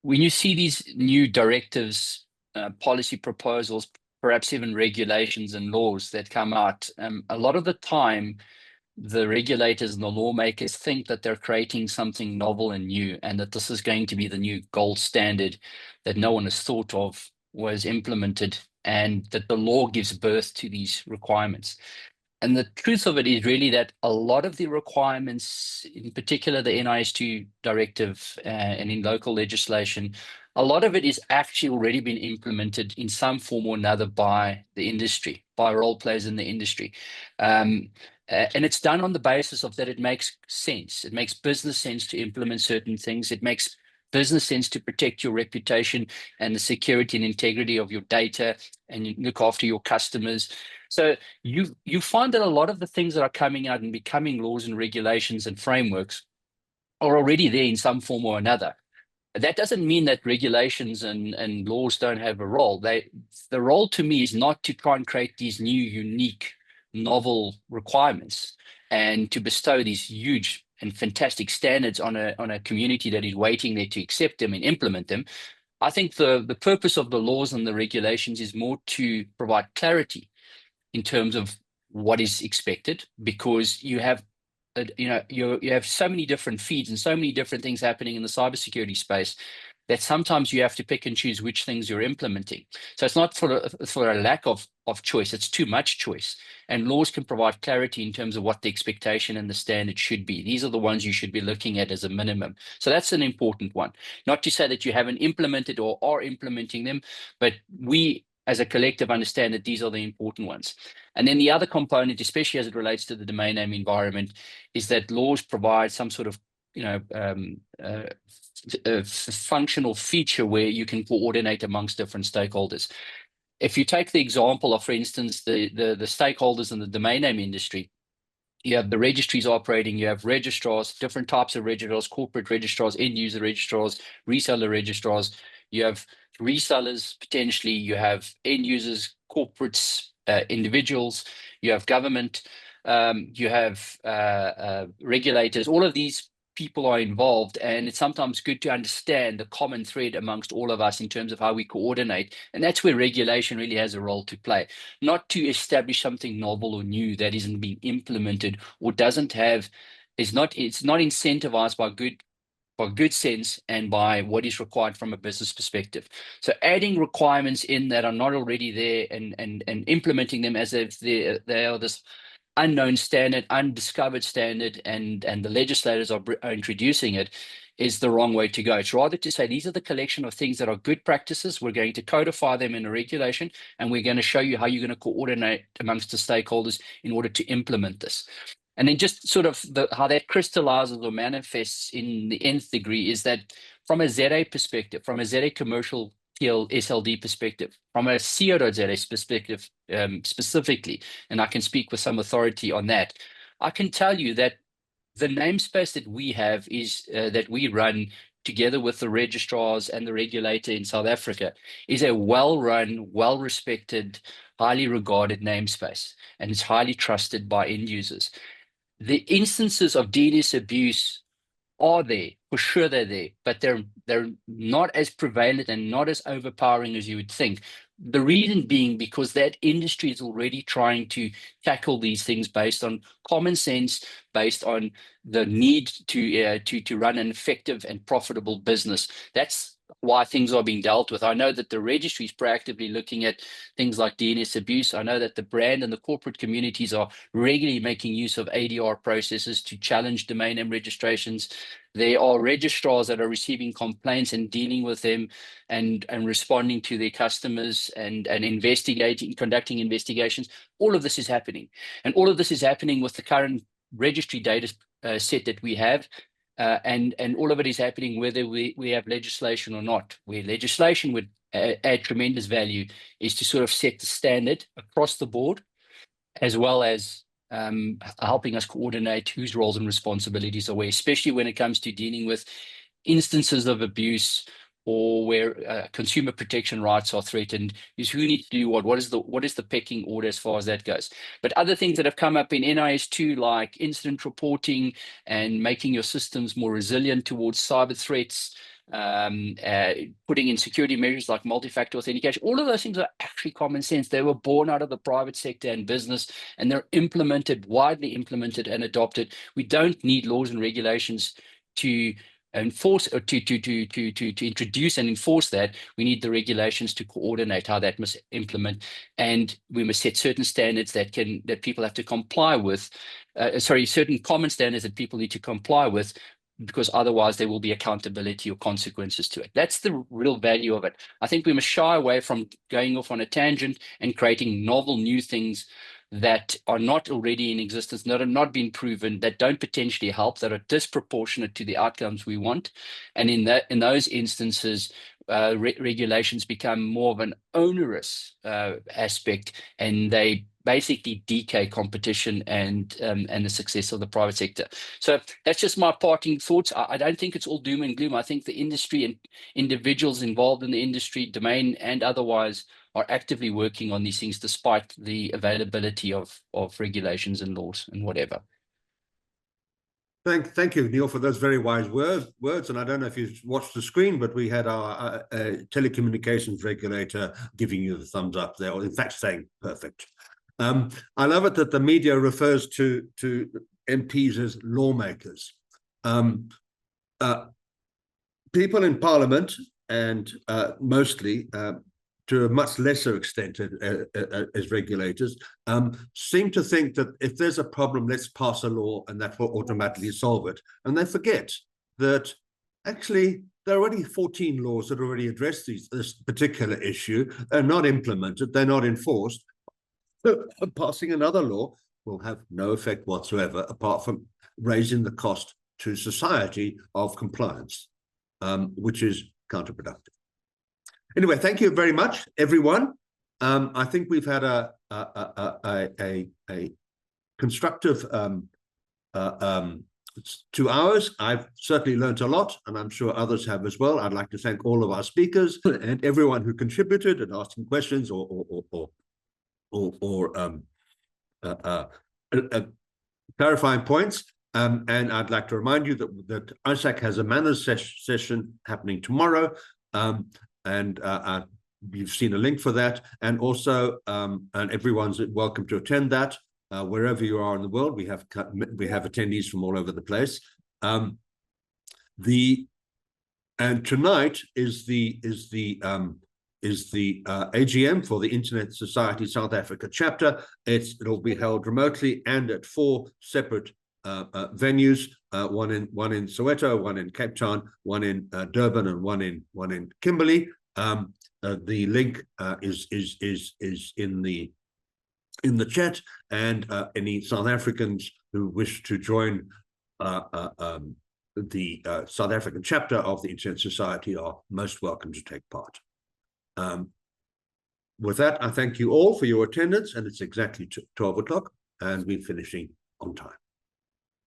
when you see these new directives, policy proposals, perhaps even regulations and laws that come out, a lot of the time, the regulators and the lawmakers think that they're creating something novel and new, and that this is going to be the new gold standard that no one has thought of, was implemented, and that the law gives birth to these requirements. And the truth of it is really that a lot of the requirements, in particular the NIS2 directive and in local legislation, a lot of it is actually already been implemented in some form or another by the industry, by role players in the industry. And it's done on the basis of that it makes sense. It makes business sense to implement certain things. It makes business sense to protect your reputation and the security and integrity of your data, and you look after your customers. So you find that a lot of the things that are coming out and becoming laws and regulations and frameworks are already there in some form or another. That doesn't mean that regulations and laws don't have a role. The role to me is not to try and create these new, unique, novel requirements and to bestow these huge and fantastic standards on a community that is waiting there to accept them and implement them. I think the purpose of the laws and the regulations is more to provide clarity in terms of what is expected, because you have you have so many different feeds and so many different things happening in the cybersecurity space that sometimes you have to pick and choose which things you're implementing. So it's not for a lack of choice, it's too much choice. And laws can provide clarity in terms of what the expectation and the standard should be. These are the ones you should be looking at as a minimum. So that's an important one. Not to say that you haven't implemented or are implementing them, but we as a collective understand that these are the important ones. And then the other component, especially as it relates to the domain name environment, is that laws provide some sort of a functional feature where you can coordinate amongst different stakeholders. If you take the example of, for instance, the stakeholders in the domain name industry, you have the registries operating, you have registrars, different types of registrars, corporate registrars, end user registrars, reseller registrars, you have resellers potentially, you have end users, corporates, individuals, you have government, you have regulators. All of these people are involved, and it's sometimes good to understand the common thread amongst all of us in terms of how we coordinate. And that's where regulation really has a role to play, not to establish something novel or new that isn't being implemented or doesn't have, it's not incentivized by good sense and by what is required from a business perspective. So adding requirements in that are not already there and implementing them as if they are this unknown standard, undiscovered standard, and the legislators are introducing it, is the wrong way to go. It's rather to say these are the collection of things that are good practices. We're going to codify them in a regulation, and we're going to show you how you're going to coordinate amongst the stakeholders in order to implement this. And then just sort of how that crystallizes or manifests in the nth degree is that from a ZA perspective, from a ZA commercial TL SLD perspective, from a CO.ZA perspective specifically, and I can speak with some authority on that, I can tell you that the namespace that we have is that we run together with the registrars and the regulator in South Africa is a well-run, well-respected, highly regarded namespace, and it's highly trusted by end users. The instances of DNS abuse are there, for sure they're there, but they're not as prevalent and not as overpowering as you would think. The reason being because that industry is already trying to tackle these things based on common sense, based on the need to run an effective and profitable business. That's why things are being dealt with. I know that the registry is proactively looking at things like DNS abuse. I know that the brand and the corporate communities are regularly making use of ADR processes to challenge domain name registrations. There are registrars that are receiving complaints and dealing with them and responding to their customers and investigating, conducting investigations. All of this is happening. And all of this is happening with the current registry data set that we have. And all of it is happening whether we have legislation or not. Where legislation would add tremendous value is to sort of set the standard across the board, as well as helping us coordinate whose roles and responsibilities are where, especially when it comes to dealing with instances of abuse or where consumer protection rights are threatened, is who needs to do what is the pecking order as far as that goes. But other things that have come up in NIS2, like incident reporting and making your systems more resilient towards cyber threats, putting in security measures like multi-factor authentication, all of those things are actually common sense. They were born out of the private sector and business, and they're implemented, widely implemented and adopted. We don't need laws and regulations to enforce or to introduce and enforce that. We need the regulations to coordinate how that must implement, and we must set certain standards that people have to comply with. Certain common standards that people need to comply with, because otherwise there will be accountability or consequences to it. That's the real value of it. I think we must shy away from going off on a tangent and creating novel new things that are not already in existence, that have not been proven, that don't potentially help, that are disproportionate to the outcomes we want. And in those instances, regulations become more of an onerous aspect, and they basically decay competition and the success of the private sector. So that's just my parting thoughts. I don't think it's all doom and gloom. I think the industry and individuals involved in the industry, domain and otherwise, are actively working on these things despite the availability of regulations and laws and whatever. Thank you, Neil, for those very wise words. And I don't know if you've watched the screen, but we had our telecommunications regulator giving you the thumbs up there, or in fact saying perfect. I love it that the media refers to MPs as lawmakers. People in Parliament, and mostly to a much lesser extent as regulators, seem to think that if there's a problem, let's pass a law and that will automatically solve it. And they forget that actually there are already 14 laws that already address this particular issue. They're not implemented, they're not enforced. Passing another law will have no effect whatsoever, apart from raising the cost to society of compliance, which is counterproductive. Anyway, thank you very much, everyone. I think we've had a constructive 2 hours. I've certainly learned a lot, and I'm sure others have as well. I'd like to thank all of our speakers and everyone who contributed and asking questions or clarifying points. And I'd like to remind you that ISAC has a manners session happening tomorrow. And you've seen a link for that, and also and everyone's welcome to attend that wherever you are in the world. We have attendees from all over the place. And tonight is the AGM for the Internet Society South Africa chapter. It'll be held remotely and at 4 separate venues. one in Soweto, one in Cape Town, one in Durban, and one in Kimberley. The link is in the chat, and any South Africans who wish to join the South African chapter of the Internet Society are most welcome to take part. With that, I thank you all for your attendance, and it's exactly 12 o'clock, and we're finishing on time.